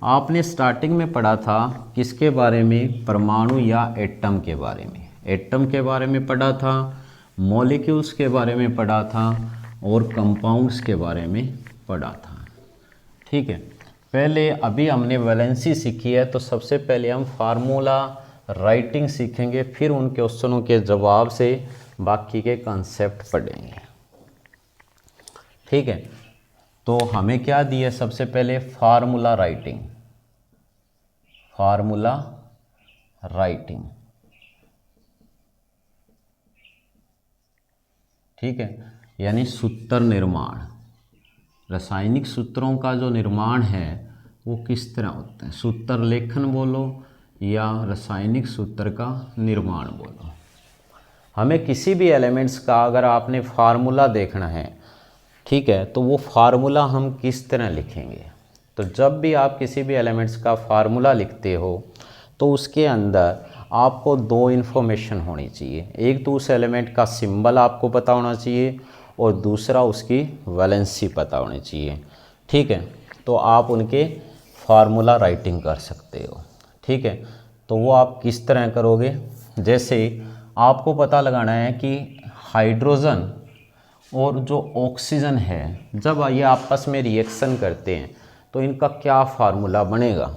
आपने स्टार्टिंग में पढ़ा था किसके बारे में, परमाणु या एटम के बारे में, एटम के बारे में पढ़ा था, मॉलिक्यूल्स के बारे में पढ़ा था और कंपाउंड्स के बारे में पढ़ा था। ठीक है, पहले अभी हमने वैलेंसी सीखी है, तो सबसे पहले हम फार्मूला राइटिंग सीखेंगे, फिर उन क्वेश्चनों के जवाब से बाकी के कॉन्सेप्ट पढ़ेंगे। ठीक है, तो हमें क्या दिया, सबसे पहले फार्मूला राइटिंग, फार्मूला राइटिंग। ठीक है, यानी सूत्र निर्माण, रासायनिक सूत्रों का जो निर्माण है वो किस तरह होता है, सूत्र लेखन बोलो या रासायनिक सूत्र का निर्माण बोलो। हमें किसी भी एलिमेंट्स का अगर आपने फार्मूला देखना है, ठीक है, तो वो फार्मूला हम किस तरह लिखेंगे। तो जब भी आप किसी भी एलिमेंट्स का फार्मूला लिखते हो तो उसके अंदर आपको दो इन्फॉर्मेशन होनी चाहिए, एक तो उस एलिमेंट का सिंबल आपको पता होना चाहिए और दूसरा उसकी वैलेंसी पता होनी चाहिए। ठीक है, तो आप उनके फार्मूला राइटिंग कर सकते हो। ठीक है, तो वो आप किस तरह करोगे, जैसे आपको पता लगाना है कि हाइड्रोजन और जो ऑक्सीजन है जब ये आपस में रिएक्शन करते हैं तो इनका क्या फार्मूला बनेगा।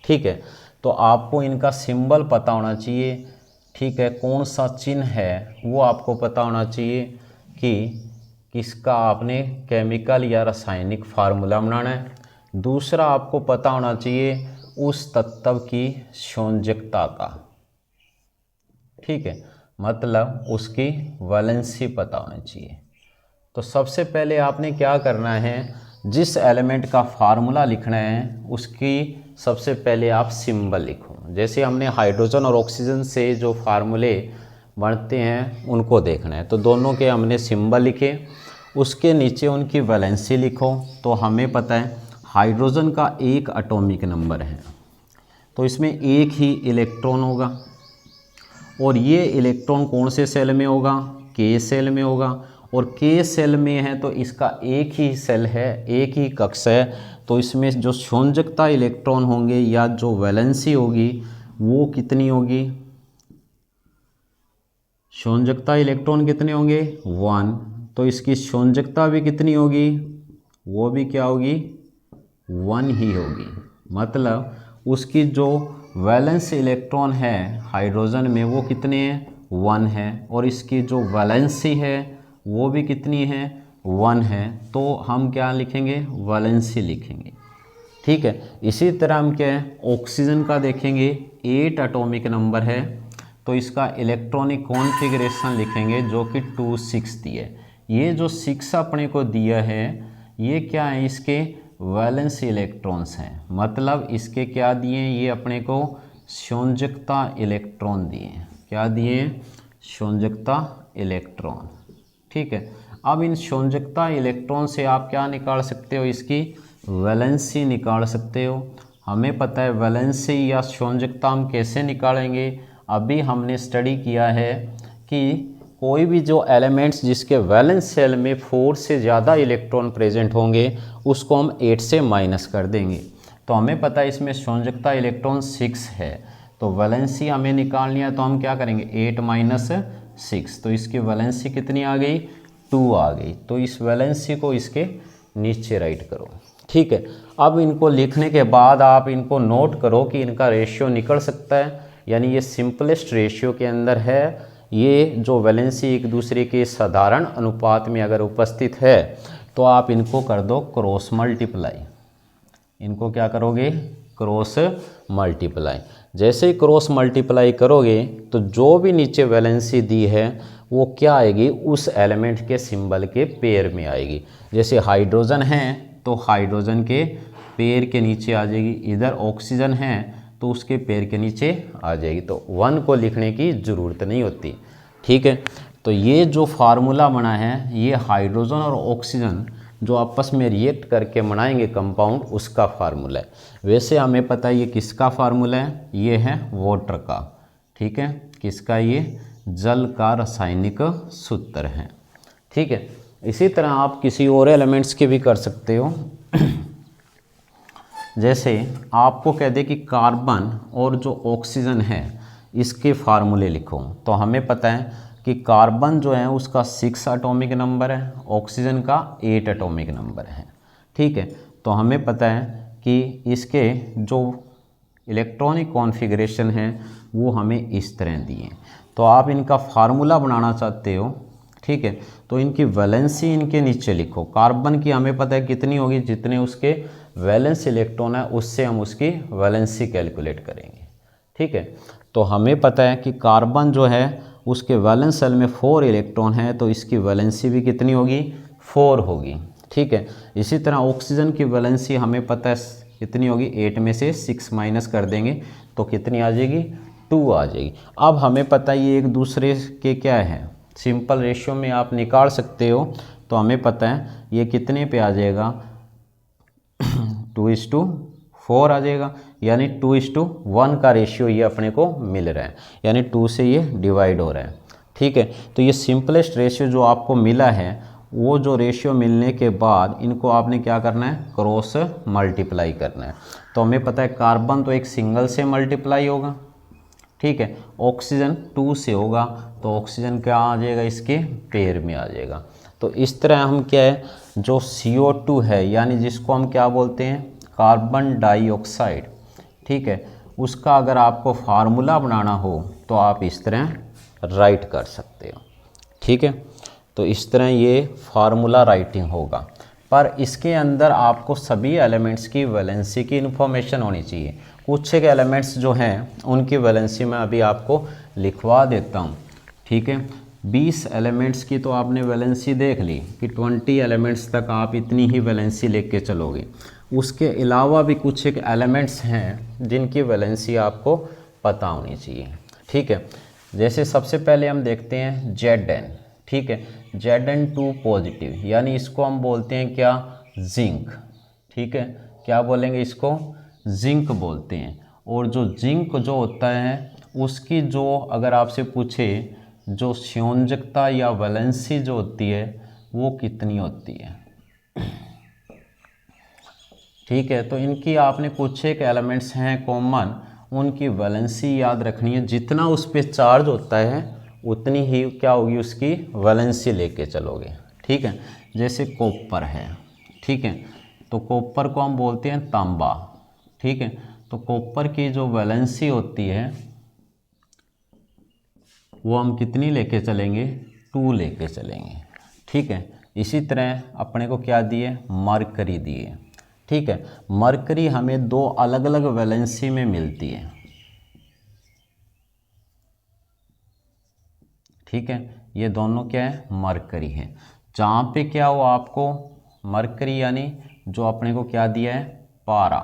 ठीक है, तो आपको इनका सिंबल पता होना चाहिए। ठीक है, कौन सा चिन्ह है वो आपको पता होना चाहिए कि किसका आपने केमिकल या रासायनिक फार्मूला बनाना है। दूसरा आपको पता होना चाहिए उस तत्व की संयोजकता का। ठीक है, मतलब उसकी वैलेंसी पता होनी चाहिए। तो सबसे पहले आपने क्या करना है, जिस एलिमेंट का फार्मूला लिखना है उसकी सबसे पहले आप सिंबल लिखो। जैसे हमने हाइड्रोजन और ऑक्सीजन से जो फार्मूले बनते हैं उनको देखना है, तो दोनों के हमने सिंबल लिखे, उसके नीचे उनकी वैलेंसी लिखो। तो हमें पता है हाइड्रोजन का एक एटॉमिक नंबर है, तो इसमें एक ही इलेक्ट्रॉन होगा और ये इलेक्ट्रॉन कौन से सेल में होगा, के सेल में होगा, और के सेल में है तो इसका एक ही सेल है, एक ही कक्ष है, तो इसमें जो संयोजकता इलेक्ट्रॉन होंगे या जो वैलेंसी होगी वो कितनी होगी, संयोजकता इलेक्ट्रॉन कितने होंगे 1, तो इसकी संयोजकता भी कितनी होगी, वो भी क्या होगी 1 ही होगी। मतलब उसकी जो वैलेंस इलेक्ट्रॉन है हाइड्रोजन में वो कितने हैं 1 है, और इसकी जो वैलेंसी है वो भी कितनी है 1 है, तो हम क्या लिखेंगे वैलेंसी लिखेंगे। ठीक है, इसी तरह हम क्या है ऑक्सीजन का देखेंगे, 8 एटॉमिक नंबर है, तो इसका इलेक्ट्रॉनिक कॉन्फ़िगरेशन लिखेंगे जो कि 2,6 दिए। ये जो 6 अपने को दिया है ये क्या है, इसके वैलेंस इलेक्ट्रॉन्स हैं, मतलब इसके क्या दिए हैं, ये अपने को संयोजकता इलेक्ट्रॉन दिए। क्या दिए, संयोजकता इलेक्ट्रॉन। ठीक है, अब इन संयोजकता इलेक्ट्रॉन से आप क्या निकाल सकते हो, इसकी वैलेंसी निकाल सकते हो। हमें पता है वैलेंसी या संयोजकता हम कैसे निकालेंगे, अभी हमने स्टडी किया है कि कोई भी जो एलिमेंट्स जिसके वैलेंस सेल में 4 से ज़्यादा इलेक्ट्रॉन प्रेजेंट होंगे उसको हम 8 से माइनस कर देंगे। तो हमें पता है इसमें संयोजकता इलेक्ट्रॉन 6 है, तो वैलेंसी हमें निकालनी है, तो हम क्या करेंगे 8 माइनस 6, तो इसकी वैलेंसी कितनी आ गई 2 आ गई। तो इस वैलेंसी को इसके नीचे राइट करो। ठीक है, अब इनको लिखने के बाद आप इनको नोट करो कि इनका रेशियो निकल सकता है, यानी ये सिंपलेस्ट रेशियो के अंदर है। ये जो वैलेंसी एक दूसरे के साधारण अनुपात में अगर उपस्थित है तो आप इनको कर दो क्रॉस मल्टीप्लाई। इनको क्या करोगे क्रॉस मल्टीप्लाई। जैसे ही क्रॉस मल्टीप्लाई करोगे तो जो भी नीचे वैलेंसी दी है वो क्या आएगी, उस एलिमेंट के सिंबल के पेयर में आएगी। जैसे हाइड्रोजन है तो हाइड्रोजन के पेयर के नीचे आ जाएगी, इधर ऑक्सीजन है तो उसके पैर के नीचे आ जाएगी, तो 1 को लिखने की ज़रूरत नहीं होती। ठीक है, तो ये जो फार्मूला बना है ये हाइड्रोजन और ऑक्सीजन जो आपस में रिएक्ट करके बनाएंगे कंपाउंड उसका फार्मूला है। वैसे हमें पता है ये किसका फार्मूला है, ये है वाटर का। ठीक है, किसका, ये जल का रासायनिक सूत्र है। ठीक है, इसी तरह आप किसी और एलिमेंट्स के भी कर सकते हो। जैसे आपको कह दे कि कार्बन और जो ऑक्सीजन है इसके फार्मूले लिखो, तो हमें पता है कि कार्बन जो है उसका 6 एटॉमिक नंबर है, ऑक्सीजन का 8 एटॉमिक नंबर है। ठीक है, तो हमें पता है कि इसके जो इलेक्ट्रॉनिक कॉन्फ़िगरेशन है वो हमें इस तरह दिए। तो आप इनका फार्मूला बनाना चाहते हो, ठीक है, तो इनकी वैलेंसी इनके नीचे लिखो। कार्बन की हमें पता है कितनी होगी, जितने उसके वैलेंस इलेक्ट्रॉन है उससे हम उसकी वैलेंसी कैलकुलेट करेंगे। ठीक है, तो हमें पता है कि कार्बन जो है उसके वैलेंस शेल में 4 इलेक्ट्रॉन है, तो इसकी वैलेंसी भी कितनी होगी, 4 होगी। ठीक है, इसी तरह ऑक्सीजन की वैलेंसी हमें पता है कितनी होगी, 8 में से 6 माइनस कर देंगे तो कितनी आ जाएगी, 2 आ जाएगी। अब हमें पता है ये एक दूसरे के क्या है, सिंपल रेशियो में आप निकाल सकते हो। तो हमें पता है ये कितने पे आ जाएगा, 2:4 आ जाएगा, यानी 2:1 का रेशियो ये अपने को मिल रहा है, यानी 2 से ये डिवाइड हो रहा है। ठीक है, तो ये सिंपलेस्ट रेशियो जो आपको मिला है, वो जो रेशियो मिलने के बाद इनको आपने क्या करना है, क्रॉस मल्टीप्लाई करना है। तो हमें पता है कार्बन तो एक सिंगल से मल्टीप्लाई होगा, ठीक है, ऑक्सीजन 2 से होगा, तो ऑक्सीजन क्या आ जाएगा, इसके पेयर में आ जाएगा। तो इस तरह हम क्या है, जो CO2 है यानी जिसको हम क्या बोलते हैं, कार्बन डाइऑक्साइड, ठीक है, उसका अगर आपको फार्मूला बनाना हो तो आप इस तरह राइट कर सकते हो। ठीक है, तो इस तरह ये फार्मूला राइटिंग होगा, पर इसके अंदर आपको सभी एलिमेंट्स की वैलेंसी की इन्फॉर्मेशन होनी चाहिए। कुछ एक एलिमेंट्स जो हैं उनकी वैलेंसी मैं अभी आपको लिखवा देता हूँ। ठीक है, 20 एलिमेंट्स की तो आपने वैलेंसी देख ली कि 20 एलिमेंट्स तक आप इतनी ही वैलेंसी लेके चलोगे। उसके अलावा भी कुछ एक एलिमेंट्स हैं जिनकी वैलेंसी आपको पता होनी चाहिए। ठीक है, जैसे सबसे पहले हम देखते हैं Zn। ठीक है, Zn2 पॉजिटिव, यानी इसको हम बोलते हैं क्या, जिंक। ठीक है, क्या बोलेंगे इसको, जिंक बोलते हैं। और जो जिंक जो होता है उसकी जो अगर आपसे पूछे जो संयोजकता या वैलेंसी जो होती है वो कितनी होती है। ठीक है, तो इनकी आपने कुछ एक एलिमेंट्स हैं कॉमन, उनकी वैलेंसी याद रखनी है। जितना उस पर चार्ज होता है उतनी ही क्या होगी, उसकी वैलेंसी लेके चलोगे। ठीक है, जैसे कॉपर है, ठीक है, तो कॉपर को हम बोलते हैं तांबा। ठीक है, तो कॉपर की जो वैलेंसी होती है वो हम कितनी लेके चलेंगे, 2 लेके चलेंगे। ठीक है, इसी तरह अपने को क्या दिए, मरकरी दिए। ठीक है, मरकरी हमें 2 अलग अलग वैलेंसी में मिलती है। ठीक है, ये दोनों क्या है, मरकरी है। जहाँ पे क्या हो आपको मरकरी यानी जो अपने को क्या दिया है, पारा।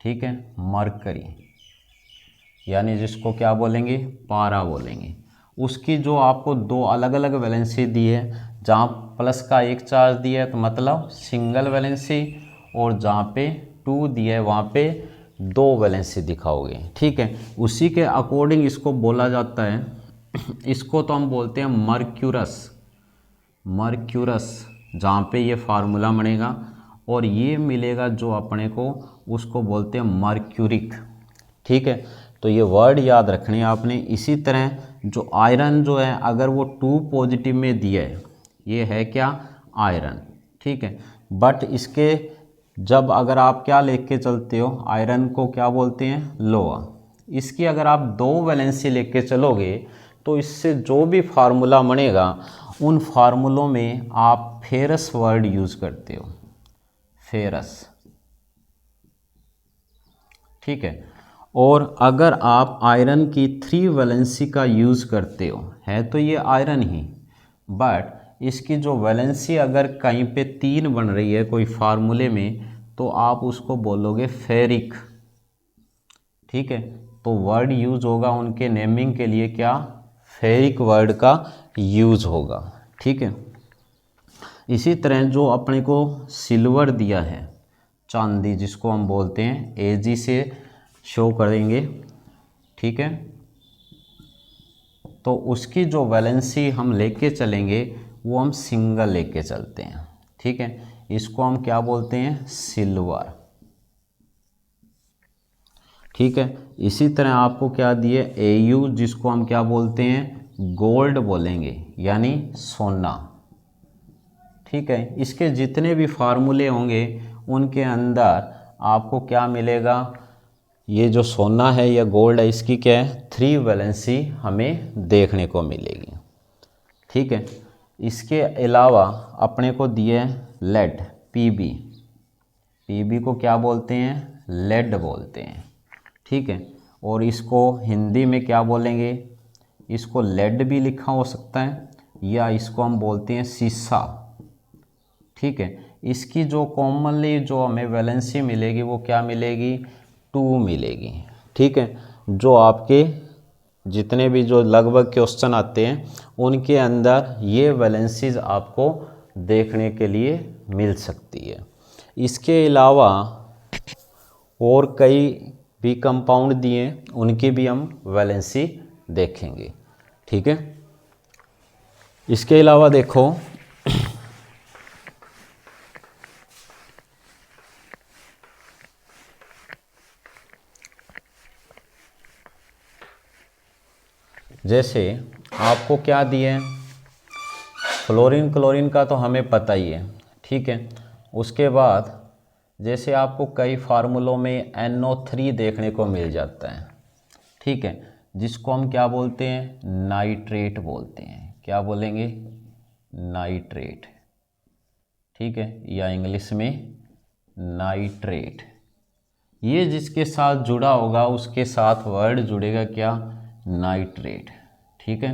ठीक है, मरकरी यानी जिसको क्या बोलेंगे, पारा बोलेंगे। उसकी जो आपको 2 अलग अलग वैलेंसी दी है, जहाँ प्लस का 1 चार्ज दिया है तो मतलब सिंगल वैलेंसी, और जहाँ पे 2 दिया है वहाँ पे 2 वैलेंसी दिखाओगे। ठीक है, उसी के अकॉर्डिंग इसको बोला जाता है, इसको तो हम बोलते हैं मर्क्यूरस। मर्क्यूरस जहाँ पे ये फार्मूला बनेगा, और ये मिलेगा जो अपने को, उसको बोलते हैं मर्क्यूरिक। ठीक है, तो ये वर्ड याद रखने आपने। इसी तरह जो आयरन जो है अगर वो 2 पॉजिटिव में दिया है, ये है क्या, आयरन। ठीक है, बट इसके जब अगर आप क्या लेके चलते हो, आयरन को क्या बोलते हैं, लोहा। इसकी अगर आप 2 वैलेंसी लेके चलोगे तो इससे जो भी फार्मूला बनेगा उन फार्मूलों में आप फेरस वर्ड यूज़ करते हो, फेरस। ठीक है, और अगर आप आयरन की 3 वैलेंसी का यूज़ करते हो, है तो ये आयरन ही, बट इसकी जो वैलेंसी अगर कहीं पे 3 बन रही है कोई फार्मूले में, तो आप उसको बोलोगे फेरिक। ठीक है, तो वर्ड यूज़ होगा उनके नेमिंग के लिए क्या, फेरिक वर्ड का यूज़ होगा। ठीक है, इसी तरह जो अपने को सिल्वर दिया है, चांदी जिसको हम बोलते हैं, Ag से शो करेंगे। ठीक है, तो उसकी जो वैलेंसी हम लेके चलेंगे वो हम सिंगल लेके चलते हैं। ठीक है, इसको हम क्या बोलते हैं, सिल्वर। ठीक है। इसी तरह आपको क्या दिए, AU जिसको हम क्या बोलते हैं, गोल्ड बोलेंगे यानी सोना। ठीक है। इसके जितने भी फार्मूले होंगे उनके अंदर आपको क्या मिलेगा, ये जो सोना है या गोल्ड है इसकी क्या है, 3 वैलेंसी हमें देखने को मिलेगी। ठीक है। इसके अलावा अपने को दिए लेड, पीबी को क्या बोलते हैं, लेड बोलते हैं। ठीक है। और इसको हिंदी में क्या बोलेंगे, इसको लेड भी लिखा हो सकता है या इसको हम बोलते हैं सीसा। ठीक है। इसकी जो कॉमनली जो हमें वैलेंसी मिलेगी वो क्या मिलेगी, 2 मिलेगी। ठीक है। जो आपके जितने भी जो लगभग क्वेश्चन आते हैं उनके अंदर ये वैलेंसीज आपको देखने के लिए मिल सकती है। इसके अलावा और कई भी कंपाउंड दिए उनकी भी हम वैलेंसी देखेंगे। ठीक है। इसके अलावा देखो जैसे आपको क्या दिए, फ्लोरीन क्लोरीन का तो हमें पता ही है। ठीक है। उसके बाद जैसे आपको कई फार्मूलों में NO3 देखने को मिल जाता है। ठीक है। जिसको हम क्या बोलते हैं, नाइट्रेट बोलते हैं। क्या बोलेंगे, नाइट्रेट। ठीक है। या इंग्लिश में नाइट्रेट। ये जिसके साथ जुड़ा होगा उसके साथ वर्ड जुड़ेगा क्या, नाइट्रेट। ठीक है।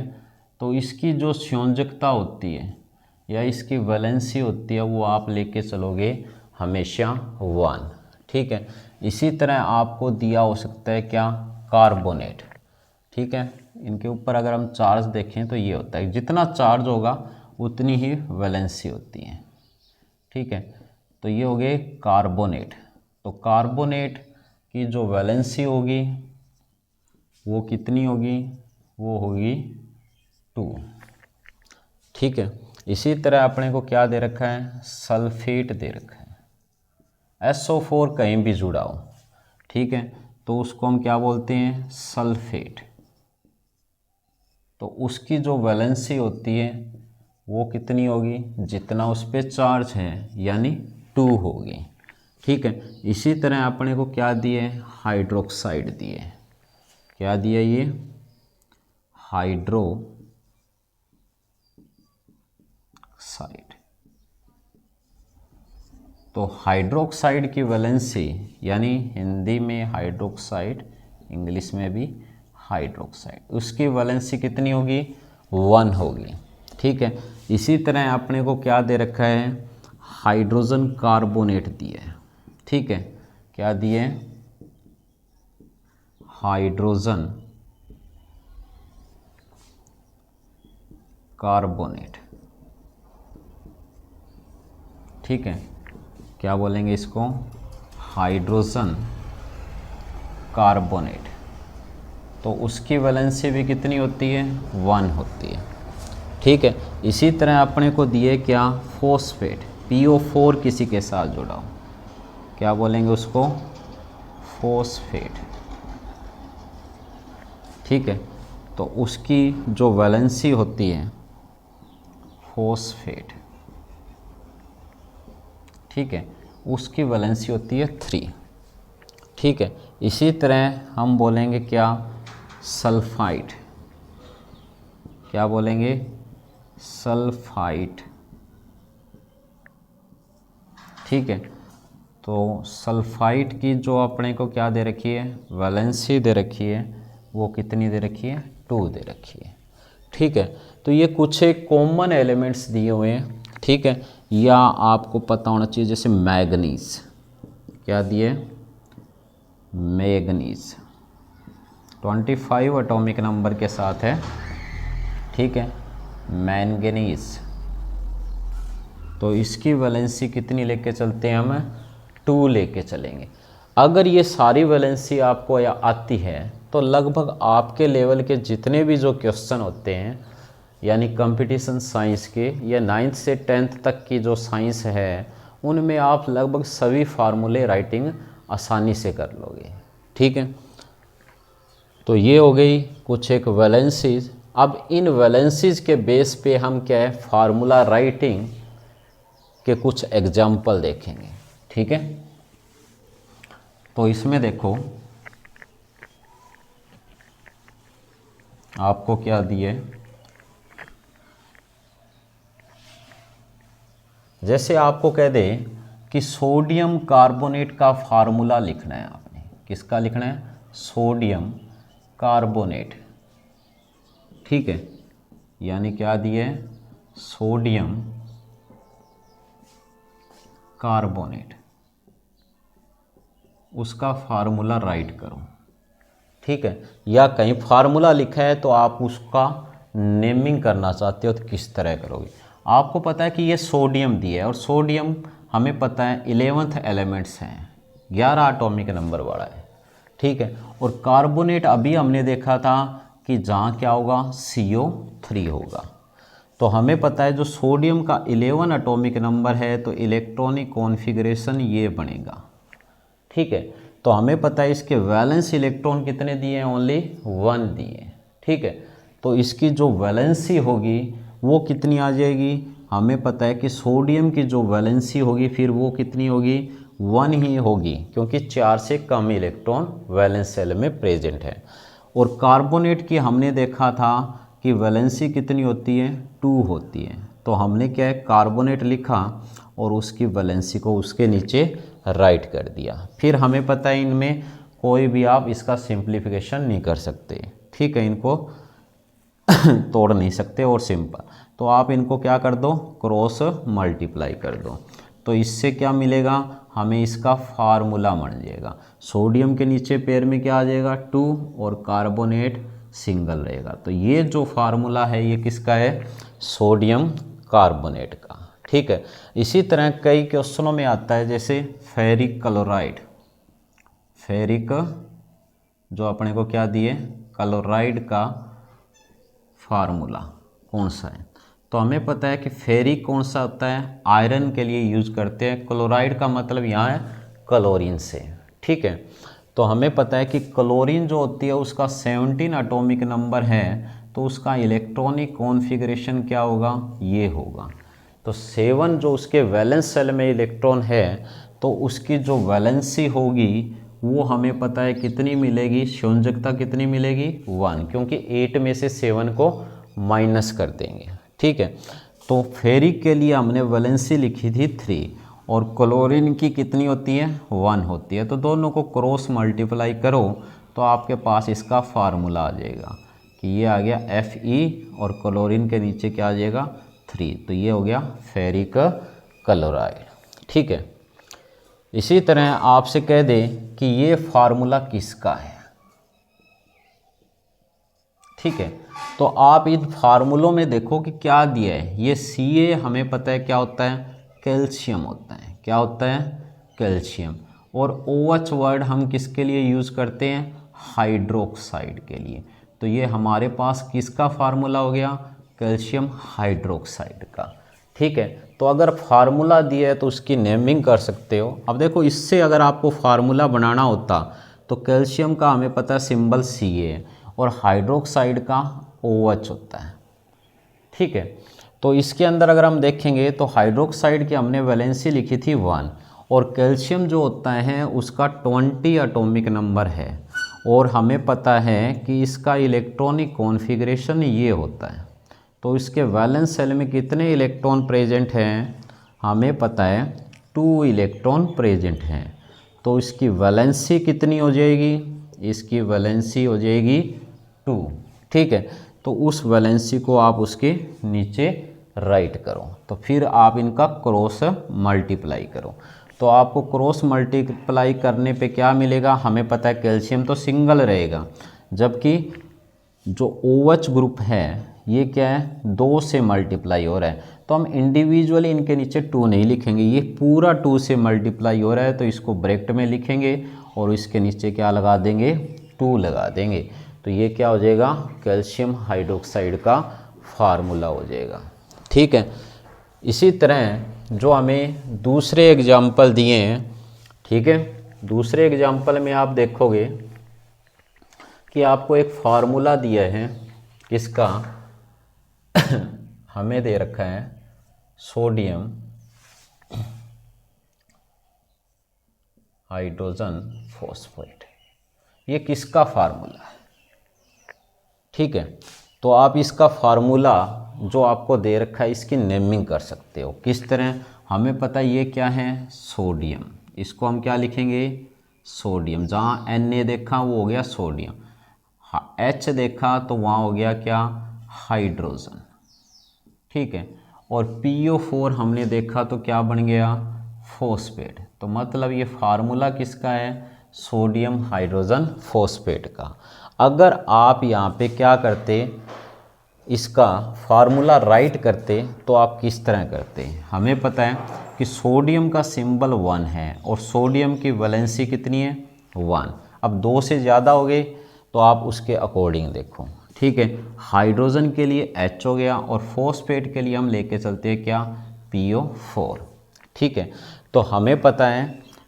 तो इसकी जो संयोजकता होती है या इसकी वैलेंसी होती है वो आप लेके चलोगे हमेशा 1। ठीक है। इसी तरह आपको दिया हो सकता है क्या, कार्बोनेट। ठीक है। इनके ऊपर अगर हम चार्ज देखें तो ये होता है, जितना चार्ज होगा उतनी ही वैलेंसी होती है। ठीक है। तो ये हो गए कार्बोनेट। तो कार्बोनेट की जो वैलेंसी होगी वो कितनी होगी, वो होगी 2। ठीक है। इसी तरह अपने को क्या दे रखा है, सल्फेट दे रखा है। SO4 कहीं भी जुड़ा हो, ठीक है, तो उसको हम क्या बोलते हैं, सल्फेट। तो उसकी जो वैलेंसी होती है वो कितनी होगी, जितना उस पर चार्ज है, यानी 2 होगी। ठीक है। इसी तरह अपने को क्या दिए, हाइड्रोक्साइड दिए। क्या दिया, ये हाइड्रोक्साइड। तो हाइड्रोक्साइड की वैलेंसी, यानी हिंदी में हाइड्रोक्साइड, इंग्लिश में भी हाइड्रोक्साइड, उसकी वैलेंसी कितनी होगी, 1 होगी। ठीक है। इसी तरह अपने को क्या दे रखा है, हाइड्रोजन कार्बोनेट दिए। ठीक है। क्या दिए, हाइड्रोजन कार्बोनेट। ठीक है। क्या बोलेंगे इसको, हाइड्रोजन कार्बोनेट। तो उसकी वैलेंसी भी कितनी होती है, 1 होती है। ठीक है। इसी तरह अपने को दिए क्या, फॉस्फेट, PO4 किसी के साथ जुड़ा हो, क्या बोलेंगे उसको, फॉस्फेट। ठीक है। तो उसकी जो वैलेंसी होती है, फॉस्फेट, ठीक है, उसकी वैलेंसी होती है 3। ठीक है। इसी तरह हम बोलेंगे क्या, सल्फाइड। क्या बोलेंगे, सल्फाइड। ठीक है। तो सल्फाइड की जो अपने को क्या दे रखी है, वैलेंसी दे रखी है, वो कितनी दे रखी है, 2 दे रखी है। ठीक है। तो ये कुछ एक कॉमन एलिमेंट्स दिए हुए हैं। ठीक है। या आपको पता होना चाहिए, जैसे मैग्नीज, क्या दिए, मैग्नीज 25 एटॉमिक नंबर के साथ है। ठीक है। मैंगनीज, तो इसकी वैलेंसी कितनी लेके चलते हैं हम, 2 लेके चलेंगे। अगर ये सारी वैलेंसी आपको आती है तो लगभग आपके लेवल के जितने भी जो क्वेश्चन होते हैं, यानी कंपटीशन साइंस के, या 9th से 10th तक की जो साइंस है, उनमें आप लगभग सभी फार्मूले राइटिंग आसानी से कर लोगे। ठीक है। तो ये हो गई कुछ एक वैलेंसीज। अब इन वैलेंसीज के बेस पे हम क्या है फार्मूला राइटिंग के कुछ एग्जाम्पल देखेंगे। ठीक है, तो इसमें देखो आपको क्या दिए, जैसे आपको कह दे कि सोडियम कार्बोनेट का फार्मूला लिखना है, आपने किसका लिखना है, सोडियम कार्बोनेट। ठीक है, यानी क्या दिए, सोडियम कार्बोनेट, उसका फार्मूला राइट करो। ठीक है, या कहीं फार्मूला लिखा है तो आप उसका नेमिंग करना चाहते हो तो किस तरह करोगे। आपको पता है कि ये सोडियम दिया है और सोडियम हमें पता है 11th एलिमेंट्स हैं, 11 एटॉमिक नंबर वाला है। ठीक है, और कार्बोनेट अभी हमने देखा था कि जहाँ क्या होगा, CO3 होगा। तो हमें पता है जो सोडियम का 11 एटॉमिक नंबर है तो इलेक्ट्रॉनिक कॉन्फ़िगरेशन ये बनेगा। ठीक है, तो हमें पता है इसके वैलेंस इलेक्ट्रॉन कितने दिए हैं, ओनली 1 दिए। ठीक है, तो इसकी जो वैलेंसी होगी वो कितनी आ जाएगी, हमें पता है कि सोडियम की जो वैलेंसी होगी फिर वो कितनी होगी, 1 ही होगी, क्योंकि 4 से कम इलेक्ट्रॉन वैलेंस सेल में प्रेजेंट है। और कार्बोनेट की हमने देखा था कि वैलेंसी कितनी होती है, 2 होती है। तो हमने क्या है कार्बोनेट लिखा और उसकी वैलेंसी को उसके नीचे राइट कर दिया। फिर हमें पता है इनमें कोई भी आप इसका सिंप्लीफिकेशन नहीं कर सकते। ठीक है, इनको तोड़ नहीं सकते और सिंपल, तो आप इनको क्या कर दो, क्रॉस मल्टीप्लाई कर दो। तो इससे क्या मिलेगा, हमें इसका फार्मूला बन जाएगा। सोडियम के नीचे पेयर में क्या आ जाएगा, 2 और कार्बोनेट सिंगल रहेगा। तो ये जो फार्मूला है ये किसका है, सोडियम कार्बोनेट का। ठीक है, इसी तरह कई क्वेश्चनों में आता है, जैसे फेरिक क्लोराइड, फेरिक जो अपने को क्या दिए, क्लोराइड का फार्मूला कौन सा है। तो हमें पता है कि फेरिक कौन सा होता है, आयरन के लिए यूज करते हैं। क्लोराइड का मतलब यहाँ है क्लोरीन से। ठीक है, तो हमें पता है कि क्लोरीन जो होती है उसका 17 एटॉमिक नंबर है, तो उसका इलेक्ट्रॉनिक कॉन्फ़िगरेशन क्या होगा, ये होगा। तो 7 जो उसके वैलेंस सेल में इलेक्ट्रॉन है तो उसकी जो वैलेंसी होगी वो हमें पता है कितनी मिलेगी, संयोजकता कितनी मिलेगी, 1, क्योंकि 8 में से 7 को माइनस कर देंगे। ठीक है, तो फेरिक के लिए हमने वैलेंसी लिखी थी 3 और क्लोरीन की कितनी होती है, 1 होती है। तो दोनों को क्रॉस मल्टीप्लाई करो तो आपके पास इसका फार्मूला आ जाएगा कि ये आ गया Fe और क्लोरीन के नीचे क्या आ जाएगा, 3, तो ये हो गया फेरिक क्लोराइड। ठीक है, इसी तरह आपसे कह दें कि ये फार्मूला किसका है। ठीक है, तो आप इन फार्मूलों में देखो कि क्या दिया है। ये Ca हमें पता है क्या होता है, कैल्शियम होता है। क्या होता है, कैल्शियम। और OH वर्ड हम किसके लिए यूज़ करते हैं, हाइड्रोक्साइड के लिए। तो ये हमारे पास किसका फार्मूला हो गया, कैल्शियम हाइड्रोक्साइड का। ठीक है, तो अगर फार्मूला दिया है तो उसकी नेमिंग कर सकते हो। अब देखो इससे अगर आपको फार्मूला बनाना होता तो कैल्शियम का हमें पता है सिंबल Ca है और हाइड्रोक्साइड का OH होता है। ठीक है, तो इसके अंदर अगर हम देखेंगे तो हाइड्रोक्साइड की हमने वैलेंसी लिखी थी 1 और कैल्शियम जो होता है उसका 20 एटॉमिक नंबर है और हमें पता है कि इसका इलेक्ट्रॉनिक कॉन्फ़िगरेशन ये होता है। तो इसके वैलेंस सेल में कितने इलेक्ट्रॉन प्रेजेंट हैं, हमें पता है 2 इलेक्ट्रॉन प्रेजेंट हैं। तो इसकी वैलेंसी कितनी हो जाएगी, इसकी वैलेंसी हो जाएगी 2। ठीक है, तो उस वैलेंसी को आप उसके नीचे राइट करो, तो फिर आप इनका क्रॉस मल्टीप्लाई करो। तो आपको क्रॉस मल्टीप्लाई करने पे क्या मिलेगा, हमें पता है कैल्शियम तो सिंगल रहेगा, जबकि जो OH ग्रुप है ये क्या है, 2 से मल्टीप्लाई हो रहा है। तो हम इंडिविजुअली इनके नीचे 2 नहीं लिखेंगे, ये पूरा 2 से मल्टीप्लाई हो रहा है तो इसको ब्रैकेट में लिखेंगे और इसके नीचे क्या लगा देंगे, 2 लगा देंगे। तो ये क्या हो जाएगा, कैल्शियम हाइड्रोक्साइड का फार्मूला हो जाएगा। ठीक है, इसी तरह जो हमें दूसरे एग्जाम्पल दिए हैं, ठीक है, दूसरे एग्जाम्पल में आप देखोगे कि आपको एक फार्मूला दिया है किसका हमें दे रखा है सोडियम हाइड्रोजन फॉस्फेट। ये किसका फार्मूला है? ठीक है, तो आप इसका फार्मूला जो आपको दे रखा है इसकी नेमिंग कर सकते हो। किस तरह? हमें पता है ये क्या है, सोडियम। इसको हम क्या लिखेंगे, सोडियम। जहाँ Na देखा वो हो गया सोडियम, H देखा तो वहाँ हो गया क्या, हाइड्रोजन। ठीक है, और PO4 हमने देखा तो क्या बन गया, फॉस्फेट। तो मतलब ये फार्मूला किसका है, सोडियम हाइड्रोजन फॉस्फेट का। अगर आप यहाँ पे क्या करते, इसका फार्मूला राइट करते तो आप किस तरह करते? हमें पता है कि सोडियम का सिंबल 1 है और सोडियम की वैलेंसी कितनी है, 1। अब 2 से ज़्यादा हो गए तो आप उसके अकॉर्डिंग देखो। ठीक है, हाइड्रोजन के लिए H हो गया और फॉस्फेट के लिए हम लेके चलते हैं क्या, PO4। ठीक है, तो हमें पता है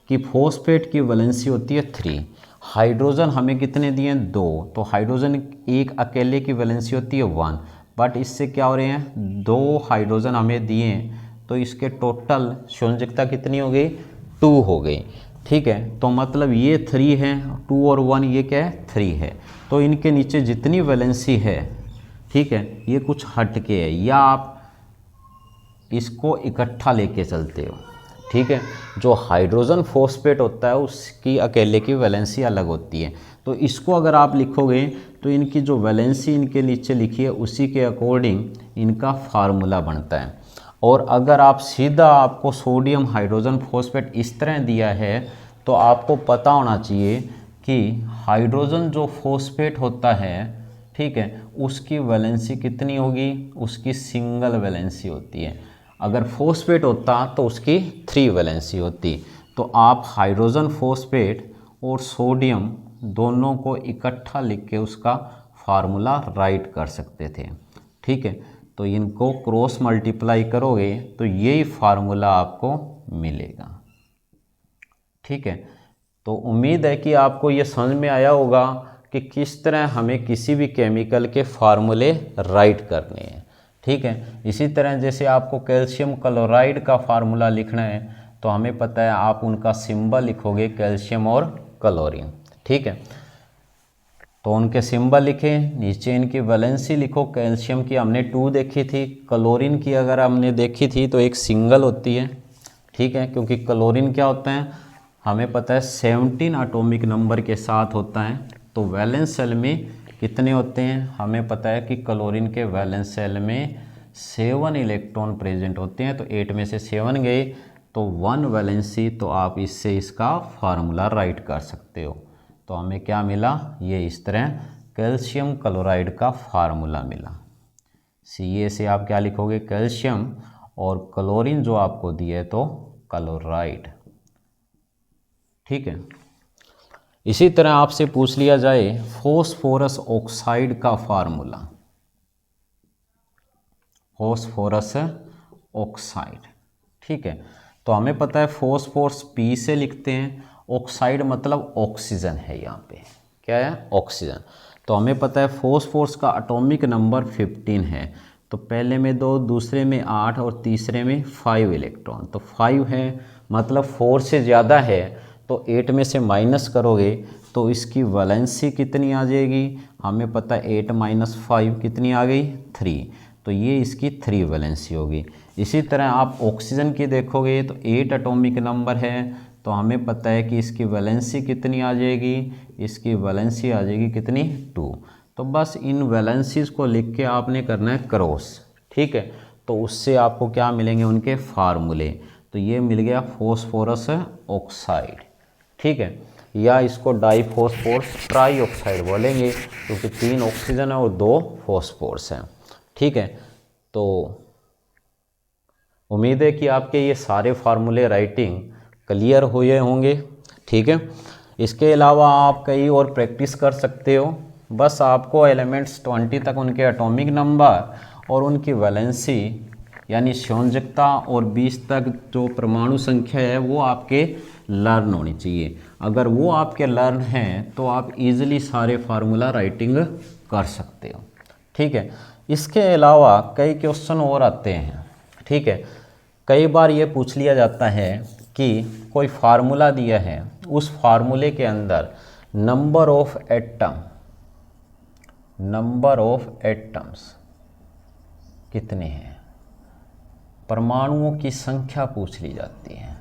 कि फॉस्फेट की वैलेंसी होती है 3, हाइड्रोजन हमें कितने दिए हैं, 2। तो हाइड्रोजन एक अकेले की वैलेंसी होती है 1, बट इससे क्या हो रहे हैं, 2 हाइड्रोजन हमें दिए हैं, तो इसके टोटल संयोजकता कितनी हो गई, 2 हो गई। ठीक है, तो मतलब ये 3 है, 2 और 1 ये क्या है, 3 है। तो इनके नीचे जितनी वैलेंसी है, ठीक है, ये कुछ हट के है, या आप इसको इकट्ठा लेके चलते हो। ठीक है, जो हाइड्रोजन फॉस्फेट होता है उसकी अकेले की वैलेंसी अलग होती है। तो इसको अगर आप लिखोगे तो इनकी जो वैलेंसी इनके नीचे लिखी है उसी के अकॉर्डिंग इनका फार्मूला बनता है। और अगर आप सीधा आपको सोडियम हाइड्रोजन फॉस्फेट इस तरह दिया है तो आपको पता होना चाहिए कि हाइड्रोजन जो फॉस्फेट होता है, ठीक है, उसकी वैलेंसी कितनी होगी, उसकी सिंगल वैलेंसी होती है। अगर फॉस्फेट होता तो उसकी 3 वैलेंसी होती। तो आप हाइड्रोजन फॉस्फेट और सोडियम दोनों को इकट्ठा लिख के उसका फार्मूला राइट कर सकते थे। ठीक है, तो इनको क्रॉस मल्टीप्लाई करोगे तो यही फार्मूला आपको मिलेगा। ठीक है, तो उम्मीद है कि आपको ये समझ में आया होगा कि किस तरह हमें किसी भी केमिकल के फार्मूले राइट करने हैं। ठीक है, इसी तरह जैसे आपको कैल्शियम क्लोराइड का फार्मूला लिखना है तो हमें पता है आप उनका सिंबल लिखोगे कैल्शियम और क्लोरीन। ठीक है, तो उनके सिंबल लिखे, नीचे इनकी वैलेंसी लिखो। कैल्शियम की हमने 2 देखी थी, क्लोरीन की अगर हमने देखी थी तो एक सिंगल होती है। ठीक है, क्योंकि क्लोरीन क्या होता है, हमें पता है 17 एटॉमिक नंबर के साथ होता है। तो वैलेंस सेल में कितने होते हैं, हमें पता है कि क्लोरीन के वैलेंस सेल में 7 इलेक्ट्रॉन प्रेजेंट होते हैं। तो 8 में से 7 गए तो 1 वैलेंसी। तो आप इससे इसका फार्मूला राइट कर सकते हो। तो हमें क्या मिला, ये इस तरह कैल्शियम क्लोराइड का फार्मूला मिला। CA से आप क्या लिखोगे, कैल्शियम, और क्लोरीन जो आपको दिया है तो क्लोराइड। ठीक है, इसी तरह आपसे पूछ लिया जाए फॉस्फोरस ऑक्साइड का फार्मूला, फॉस्फोरस ऑक्साइड। ठीक है, तो हमें पता है फॉस्फोरस P से लिखते हैं, ऑक्साइड मतलब ऑक्सीजन है, यहाँ पे क्या है, ऑक्सीजन। तो हमें पता है फॉस्फोरस का एटॉमिक नंबर 15 है। तो पहले में 2, दूसरे में 8 और तीसरे में 5 इलेक्ट्रॉन। तो 5 है मतलब 4 से ज़्यादा है, तो 8 में से माइनस करोगे तो इसकी वैलेंसी कितनी आ जाएगी, हमें पता है 8 - 5 कितनी आ गई, 3। तो ये इसकी 3 वैलेंसी होगी। इसी तरह आप ऑक्सीजन की देखोगे तो 8 एटॉमिक नंबर है, तो हमें पता है कि इसकी वैलेंसी कितनी आ जाएगी, इसकी वैलेंसी आ जाएगी कितनी, 2। तो बस इन वैलेंसीज को लिख के आपने करना है क्रॉस। ठीक है, तो उससे आपको क्या मिलेंगे, उनके फार्मूले। तो ये मिल गया फॉस्फोरस ऑक्साइड। ठीक है, या इसको डाईफॉस्फोरस ट्राईऑक्साइड बोलेंगे क्योंकि 3 ऑक्सीजन है और 2 फॉस्फोरस हैं। ठीक है, तो उम्मीद है कि आपके ये सारे फार्मूले राइटिंग क्लियर हुए होंगे। ठीक है, इसके अलावा आप कई और प्रैक्टिस कर सकते हो। बस आपको एलिमेंट्स 20 तक उनके एटॉमिक नंबर और उनकी वैलेंसी यानी संयोजकता और 20 तक जो परमाणु संख्या है वो आपके लर्न होनी चाहिए। अगर वो आपके लर्न हैं तो आप इजीली सारे फार्मूला राइटिंग कर सकते हो। ठीक है, इसके अलावा कई क्वेश्चन और आते हैं। ठीक है, कई बार ये पूछ लिया जाता है कि कोई फार्मूला दिया है, उस फार्मूले के अंदर नंबर ऑफ एटम्स कितने हैं, परमाणुओं की संख्या पूछ ली जाती है।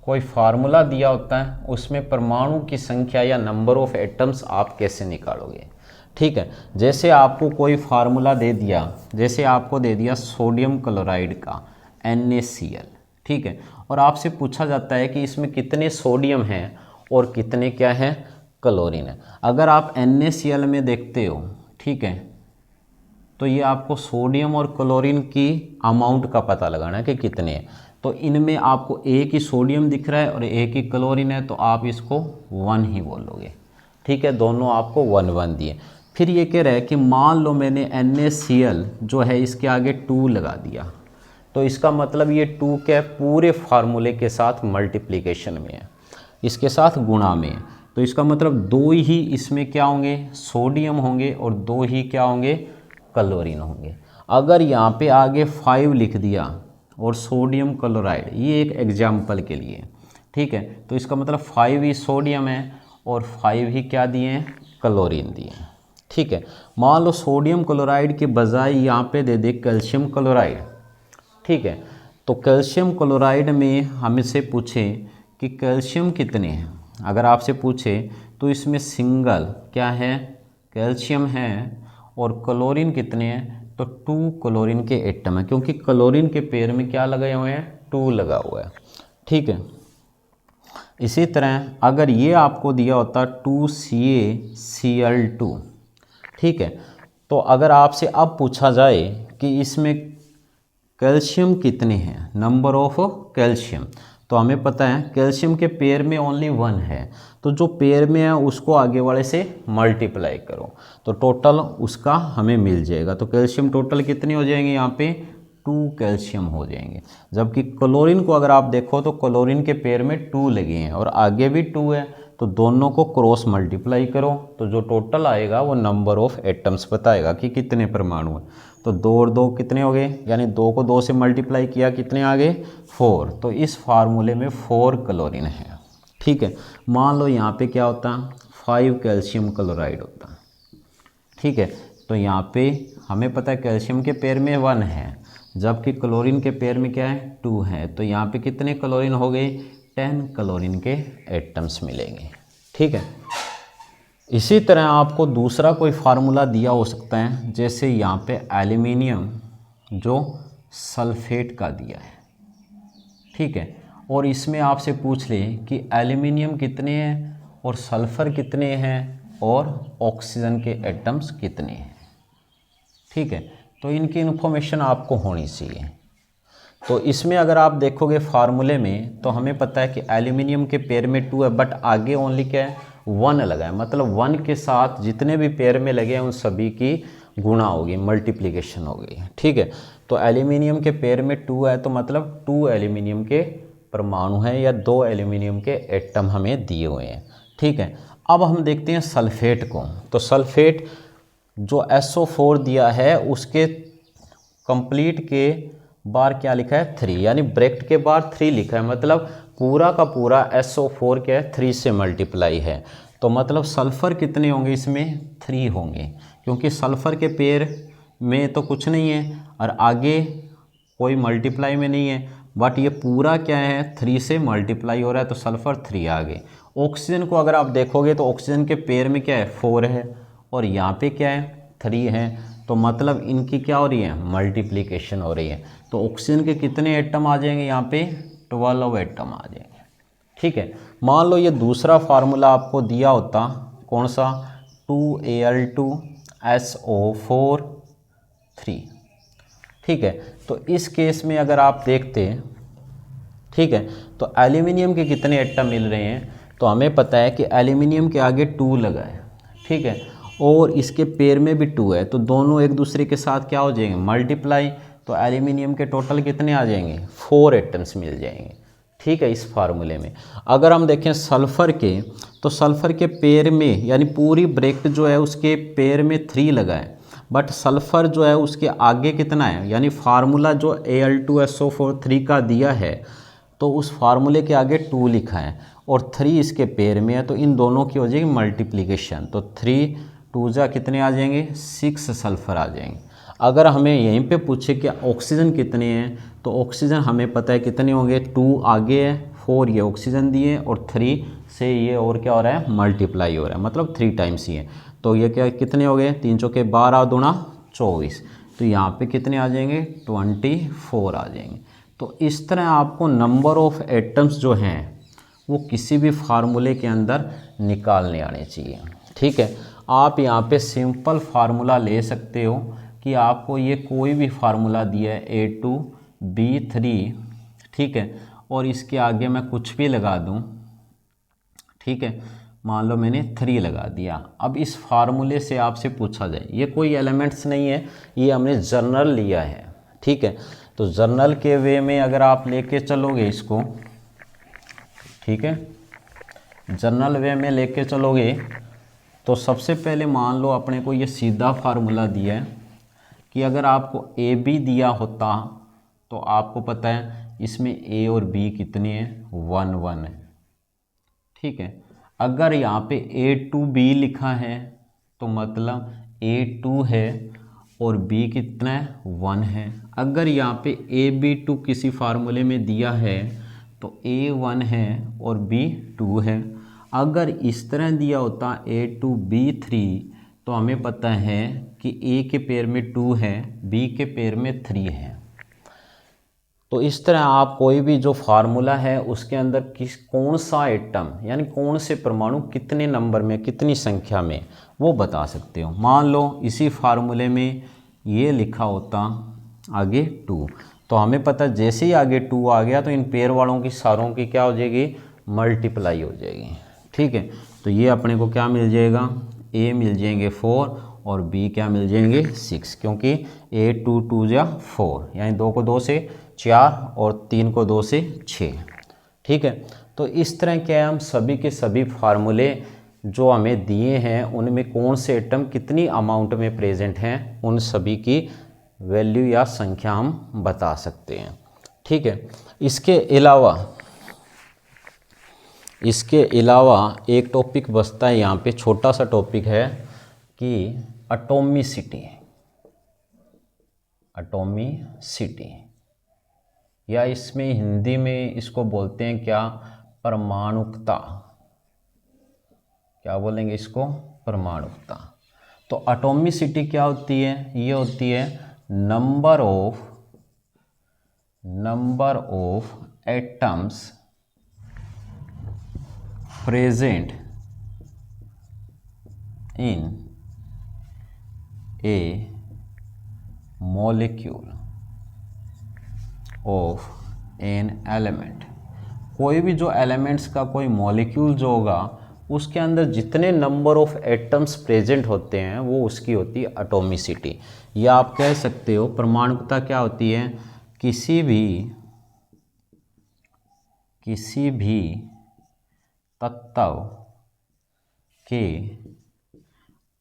कोई फार्मूला दिया होता है, उसमें परमाणु की संख्या या नंबर ऑफ एटम्स आप कैसे निकालोगे। ठीक है, जैसे आपको कोई फार्मूला दे दिया, जैसे आपको दे दिया सोडियम क्लोराइड का NaCl। ठीक है, और आपसे पूछा जाता है कि इसमें कितने सोडियम हैं और कितने क्या है क्लोरीन है। अगर आप NaCl में देखते हो, ठीक है, तो ये आपको सोडियम और क्लोरीन की अमाउंट का पता लगाना है कि कितने हैं। तो इनमें आपको एक ही सोडियम दिख रहा है और एक ही क्लोरीन है, तो आप इसको 1 ही बोलोगे। ठीक है, दोनों आपको 1 1 दिए। फिर ये कह रहा है कि मान लो मैंने NaCl जो है इसके आगे 2 लगा दिया, तो इसका मतलब ये 2 क्या है, पूरे फार्मूले के साथ मल्टीप्लिकेशन में है, इसके साथ गुणा में है। तो इसका मतलब 2 ही इसमें क्या होंगे, सोडियम होंगे और 2 ही क्या होंगे, क्लोरीन होंगे। अगर यहाँ पे आगे 5 लिख दिया और सोडियम क्लोराइड, ये एक एग्जाम्पल के लिए, ठीक है, तो इसका मतलब 5 ही सोडियम है और 5 ही क्या दिए हैं, क्लोरीन दिए हैं। ठीक है, मान लो सोडियम क्लोराइड के बजाय यहाँ पे दे दे कैल्शियम क्लोराइड। ठीक है, तो कैल्शियम क्लोराइड में हमसे पूछे कि कैल्शियम कितने हैं, अगर आपसे पूछे तो इसमें सिंगल क्या है, कैल्शियम है, और क्लोरीन कितने हैं, तो 2 क्लोरीन के एटम है, क्योंकि क्लोरीन के पेयर में क्या लगाए हुए हैं, 2 लगा हुआ है। ठीक है, इसी तरह अगर ये आपको दिया होता 2CaCl2, ठीक है, तो अगर आपसे अब पूछा जाए कि इसमें कैल्शियम कितने हैं, नंबर ऑफ कैल्शियम, तो हमें पता है कैल्शियम के पेयर में ओनली 1 है, तो जो पेयर में है उसको आगे वाले से मल्टीप्लाई करो तो टोटल उसका हमें मिल जाएगा। तो कैल्शियम टोटल कितने हो जाएंगे, यहाँ पे 2 कैल्शियम हो जाएंगे। जबकि क्लोरीन को अगर आप देखो तो क्लोरीन के पेयर में 2 लगे हैं और आगे भी 2 है, तो दोनों को क्रॉस मल्टीप्लाई करो तो जो टोटल आएगा वो नंबर ऑफ एटम्स बताएगा कि कितने परमाणु हैं। तो 2 और 2 कितने हो गए, यानी 2 को 2 से मल्टीप्लाई किया, कितने आ गए, 4। तो इस फार्मूले में 4 क्लोरीन है। ठीक है, मान लो यहाँ पे क्या होता, 5 कैल्शियम क्लोराइड होता। ठीक है, तो यहाँ पे हमें पता है कैल्शियम के पेयर में 1 है, जबकि क्लोरीन के पेयर में क्या है, 2 है, तो यहाँ पे कितने क्लोरीन हो गए, 10 क्लोरीन के एटम्स मिलेंगे। ठीक है, इसी तरह आपको दूसरा कोई फार्मूला दिया हो सकता है, जैसे यहाँ पे एल्युमिनियम जो सल्फेट का दिया है। ठीक है, और इसमें आपसे पूछ ले कि एल्युमिनियम कितने हैं और सल्फ़र कितने हैं और ऑक्सीजन के एटम्स कितने हैं। ठीक है, तो इनकी इन्फॉर्मेशन आपको होनी चाहिए। तो इसमें अगर आप देखोगे फार्मूले में तो हमें पता है कि एल्युमिनियम के पेयर में 2 है, बट आगे ओनली क्या है, 1 लगा है, मतलब 1 के साथ जितने भी पेयर में लगे हैं उन सभी की गुणा होगी, मल्टीप्लिकेशन हो गई। ठीक है, तो एल्युमिनियम के पेयर में 2 है, तो मतलब 2 एल्युमिनियम के परमाणु हैं या 2 एल्युमिनियम के एटम हमें दिए हुए हैं। ठीक है, अब हम देखते हैं सल्फेट को। तो सल्फेट जो SO4 दिया है उसके कंप्लीट के बार क्या लिखा है, 3, यानी ब्रैकेट के बार 3 लिखा है, मतलब पूरा का पूरा SO4 क्या है, 3 से मल्टीप्लाई है। तो मतलब सल्फ़र कितने होंगे, इसमें 3 होंगे, क्योंकि सल्फ़र के पेयर में तो कुछ नहीं है और आगे कोई मल्टीप्लाई में नहीं है, बट ये पूरा क्या है, 3 से मल्टीप्लाई हो रहा है, तो सल्फ़र 3 आ गए। ऑक्सीजन को अगर आप देखोगे तो ऑक्सीजन के पेयर में क्या है, 4 है और यहाँ पे क्या है, 3 है, तो मतलब इनकी क्या हो रही है, मल्टीप्लिकेशन हो रही है। तो ऑक्सीजन के कितने एटम आ जाएंगे, यहाँ पे 12 एटम आ जाएंगे। ठीक है, मान लो ये दूसरा फार्मूला आपको दिया होता, कौन सा, 2Al2SO4 3। ठीक है, तो इस केस में अगर आप देखते हैं, ठीक है, तो एल्युमिनियम के कितने एटम मिल रहे हैं, तो हमें पता है कि एल्युमिनियम के आगे 2 लगा है। ठीक है, और इसके पेयर में भी 2 है, तो दोनों एक दूसरे के साथ क्या हो जाएंगे, मल्टीप्लाई, तो एल्यूमिनियम के टोटल कितने आ जाएंगे, 4 एटम्स मिल जाएंगे। ठीक है, इस फार्मूले में। अगर हम देखें सल्फ़र के, तो सल्फ़र के पेयर में यानी पूरी ब्रैकेट जो है उसके पेयर में 3 लगा है, बट सल्फ़र जो है उसके आगे कितना है, यानी फार्मूला जो Al2SO4 3 का दिया है तो उस फार्मूले के आगे 2 लिखा है और 3 इसके पेयर में है, तो इन दोनों की हो जाएगी मल्टीप्लिकेशन, तो 3 2 जा कितने आ जाएंगे, 6 सल्फ़र आ जाएंगे। अगर हमें यहीं पे पूछे कि ऑक्सीजन कितने हैं, तो ऑक्सीजन हमें पता है कितने होंगे, 2 आगे है, 4 ये ऑक्सीजन दिए और 3 से ये और क्या हो रहा है, मल्टीप्लाई हो रहा है, मतलब 3 टाइम्स ही है। तो ये क्या कितने हो गए, 3 चौके 12 दूना 24, तो यहाँ पे कितने आ जाएंगे, 24 आ जाएंगे। तो इस तरह आपको नंबर ऑफ़ एटम्स जो हैं वो किसी भी फार्मूले के अंदर निकालने आने चाहिए। ठीक है, आप यहाँ पे सिंपल फार्मूला ले सकते हो कि आपको ये कोई भी फार्मूला दिया है A2B3, ठीक है, और इसके आगे मैं कुछ भी लगा दूँ, ठीक है, मान लो मैंने 3 लगा दिया। अब इस फार्मूले से आपसे पूछा जाए, ये कोई एलिमेंट्स नहीं है, ये हमने जर्नल लिया है। ठीक है, तो जर्नल के वे में अगर आप लेके चलोगे इसको, ठीक है, जर्नल वे में लेके चलोगे तो सबसे पहले मान लो अपने को ये सीधा फार्मूला दिया है कि अगर आपको AB दिया होता तो आपको पता है इसमें A और B कितने हैं, 1 1 है। ठीक है, अगर यहाँ पे A2B लिखा है तो मतलब A2 है और B कितना है, 1 है। अगर यहाँ पे AB2 किसी फार्मूले में दिया है तो A1 है और B 2 है। अगर इस तरह दिया होता A2B3 तो हमें पता है कि A के पेयर में 2 है, B के पेयर में 3 है। तो इस तरह आप कोई भी जो फार्मूला है उसके अंदर कौन सा एटम यानी कौन से परमाणु कितने नंबर में, कितनी संख्या में, वो बता सकते हो। मान लो इसी फार्मूले में ये लिखा होता आगे 2, तो हमें पता जैसे ही आगे 2 आ गया तो इन पेयर वालों की सारों की क्या हो जाएगी, मल्टीप्लाई हो जाएगी। ठीक है, तो ये अपने को क्या मिल जाएगा, A मिल जाएंगे 4 और B क्या मिल जाएंगे 6, क्योंकि A 2 2 या 4 यानी 2 को 2 से 4 और 3 को 2 से 6। ठीक है, तो इस तरह क्या है, हम सभी के सभी फार्मूले जो हमें दिए हैं उनमें कौन से एटम कितनी अमाउंट में प्रेजेंट हैं उन सभी की वैल्यू या संख्या हम बता सकते हैं। ठीक है, इसके अलावा एक टॉपिक बचता है यहाँ पे, छोटा सा टॉपिक है कि एटॉमिसिटी या इसमें हिंदी में इसको बोलते हैं क्या, परमाणुकता। क्या बोलेंगे इसको, परमाणुकता। तो एटॉमिसिटी क्या होती है, ये होती है number of atoms present in A molecule of an element. कोई भी जो एलिमेंट्स का कोई मॉलिक्यूल जो होगा उसके अंदर जितने नंबर ऑफ एटम्स प्रेजेंट होते हैं वो उसकी होती है एटॉमिसिटी। या आप कह सकते हो परमाणुकता क्या होती है, किसी भी तत्व के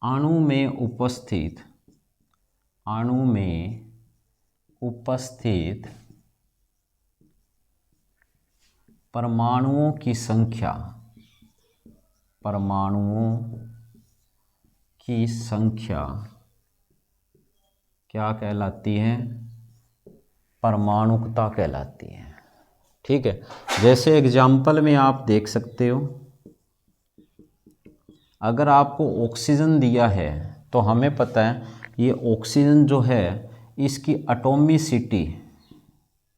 अणु में उपस्थित परमाणुओं की संख्या क्या कहलाती है, परमाणुकता कहलाती है। ठीक है, जैसे एग्जाम्पल में आप देख सकते हो, अगर आपको ऑक्सीजन दिया है तो हमें पता है ये ऑक्सीजन जो है इसकी एटॉमिसिटी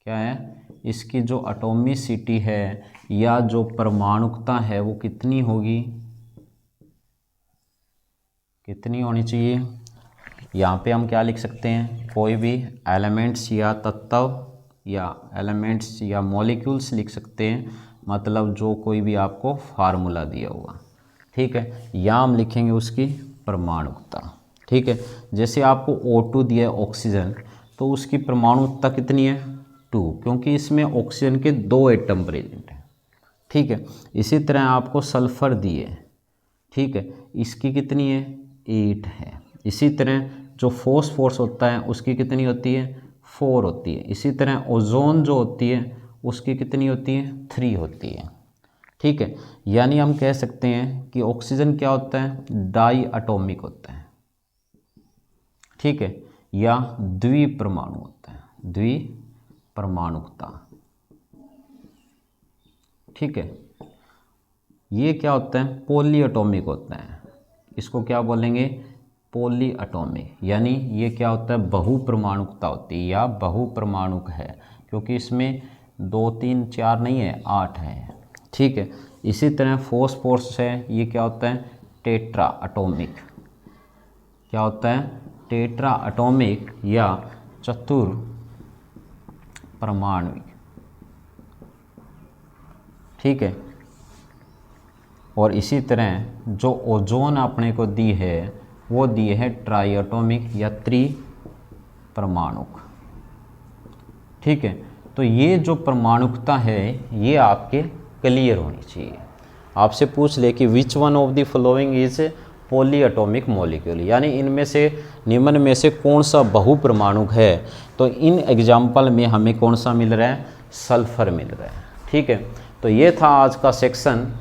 क्या है, इसकी जो एटॉमिसिटी है या जो परमाणुकता है वो कितनी होगी, कितनी होनी चाहिए। यहाँ पे हम क्या लिख सकते हैं, कोई भी एलिमेंट्स या तत्व या एलिमेंट्स या मॉलिक्यूल्स लिख सकते हैं, मतलब जो कोई भी आपको फार्मूला दिया होगा। ठीक है, या हम लिखेंगे उसकी परमाणुकता। ठीक है, जैसे आपको O2 दिया है ऑक्सीजन, तो उसकी परमाणुकता कितनी है 2, क्योंकि इसमें ऑक्सीजन के 2 एटम प्रेजेंट हैं। ठीक है, इसी तरह आपको सल्फर दिए, ठीक है, इसकी कितनी है 8 है। इसी तरह जो फॉस्फोरस होता है उसकी कितनी होती है 4 होती है। इसी तरह ओजोन जो होती है उसकी कितनी होती है 3 होती है। ठीक है, यानी हम कह सकते हैं कि ऑक्सीजन क्या होता है डाई एटॉमिक होता है। ठीक है, या द्विपरमाणु होता है, द्विपरमाणुकता। ठीक है, ये क्या होता है पॉली एटॉमिक होता है। इसको क्या बोलेंगे पॉली एटॉमिक, यानी ये क्या होता है बहुपरमाणुकता होती है या बहुपरमाणुक है, क्योंकि इसमें 2 3 4 नहीं है 8 है। ठीक है, इसी तरह फॉस्फोरस है, ये क्या होता है टेट्रा एटॉमिक। क्या होता है टेट्रा एटॉमिक या चतुर परमाणुक। ठीक है, और इसी तरह जो ओजोन आपने को दी है वो दी है ट्राई एटॉमिक या त्रिपरमाणुक। ठीक है, तो ये जो परमाणुकता है ये आपके क्लियर होनी चाहिए। आपसे पूछ ले कि which one of the following is poly atomic molecule, यानी इनमें से निम्न में से कौन सा बहुपरमाणुक है, तो इन एग्जाम्पल में हमें कौन सा मिल रहा है सल्फर मिल रहा है। ठीक है, तो ये था आज का सेशन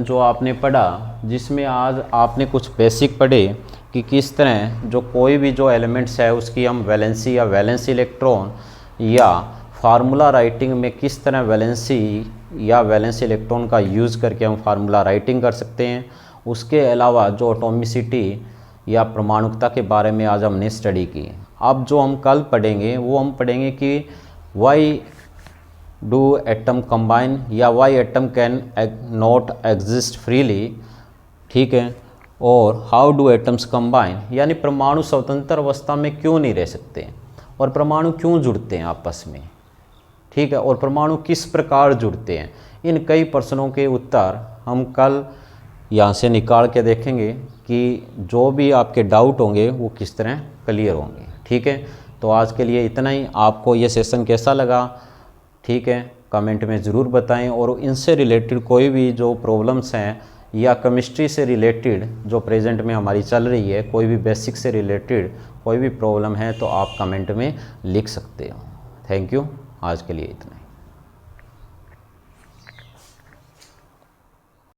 जो आपने पढ़ा, जिसमें आज आपने कुछ बेसिक पढ़े कि किस तरह जो कोई भी जो एलिमेंट्स है उसकी हम वैलेंसी या वैलेंस इलेक्ट्रॉन या फार्मूला राइटिंग में किस तरह वैलेंसी या वैलेंस इलेक्ट्रॉन का यूज़ करके हम फार्मूला राइटिंग कर सकते हैं। उसके अलावा जो एटॉमिसिटी या परमाणुकता के बारे में आज हमने स्टडी की। अब जो हम कल पढ़ेंगे वो हम पढ़ेंगे कि वाई डू एटम कंबाइन या Y atom can not exist freely. ठीक है, और हाउ डू एटम्स कंबाइन, यानी परमाणु स्वतंत्र अवस्था में क्यों नहीं रह सकते और परमाणु क्यों जुड़ते हैं आपस में। ठीक है, और परमाणु किस प्रकार जुड़ते हैं। इन कई प्रश्नों के उत्तर हम कल यहाँ से निकाल के देखेंगे कि जो भी आपके डाउट होंगे वो किस तरह क्लियर होंगे। ठीक है, तो आज के लिए इतना ही। आपको ये सेशन कैसा लगा, ठीक है, कमेंट में ज़रूर बताएं। और इनसे रिलेटेड कोई भी जो प्रॉब्लम्स हैं या केमिस्ट्री से रिलेटेड जो प्रेजेंट में हमारी चल रही है, कोई भी बेसिक से रिलेटेड कोई भी प्रॉब्लम है तो आप कमेंट में लिख सकते हो। थैंक यू, आज के लिए इतना ही।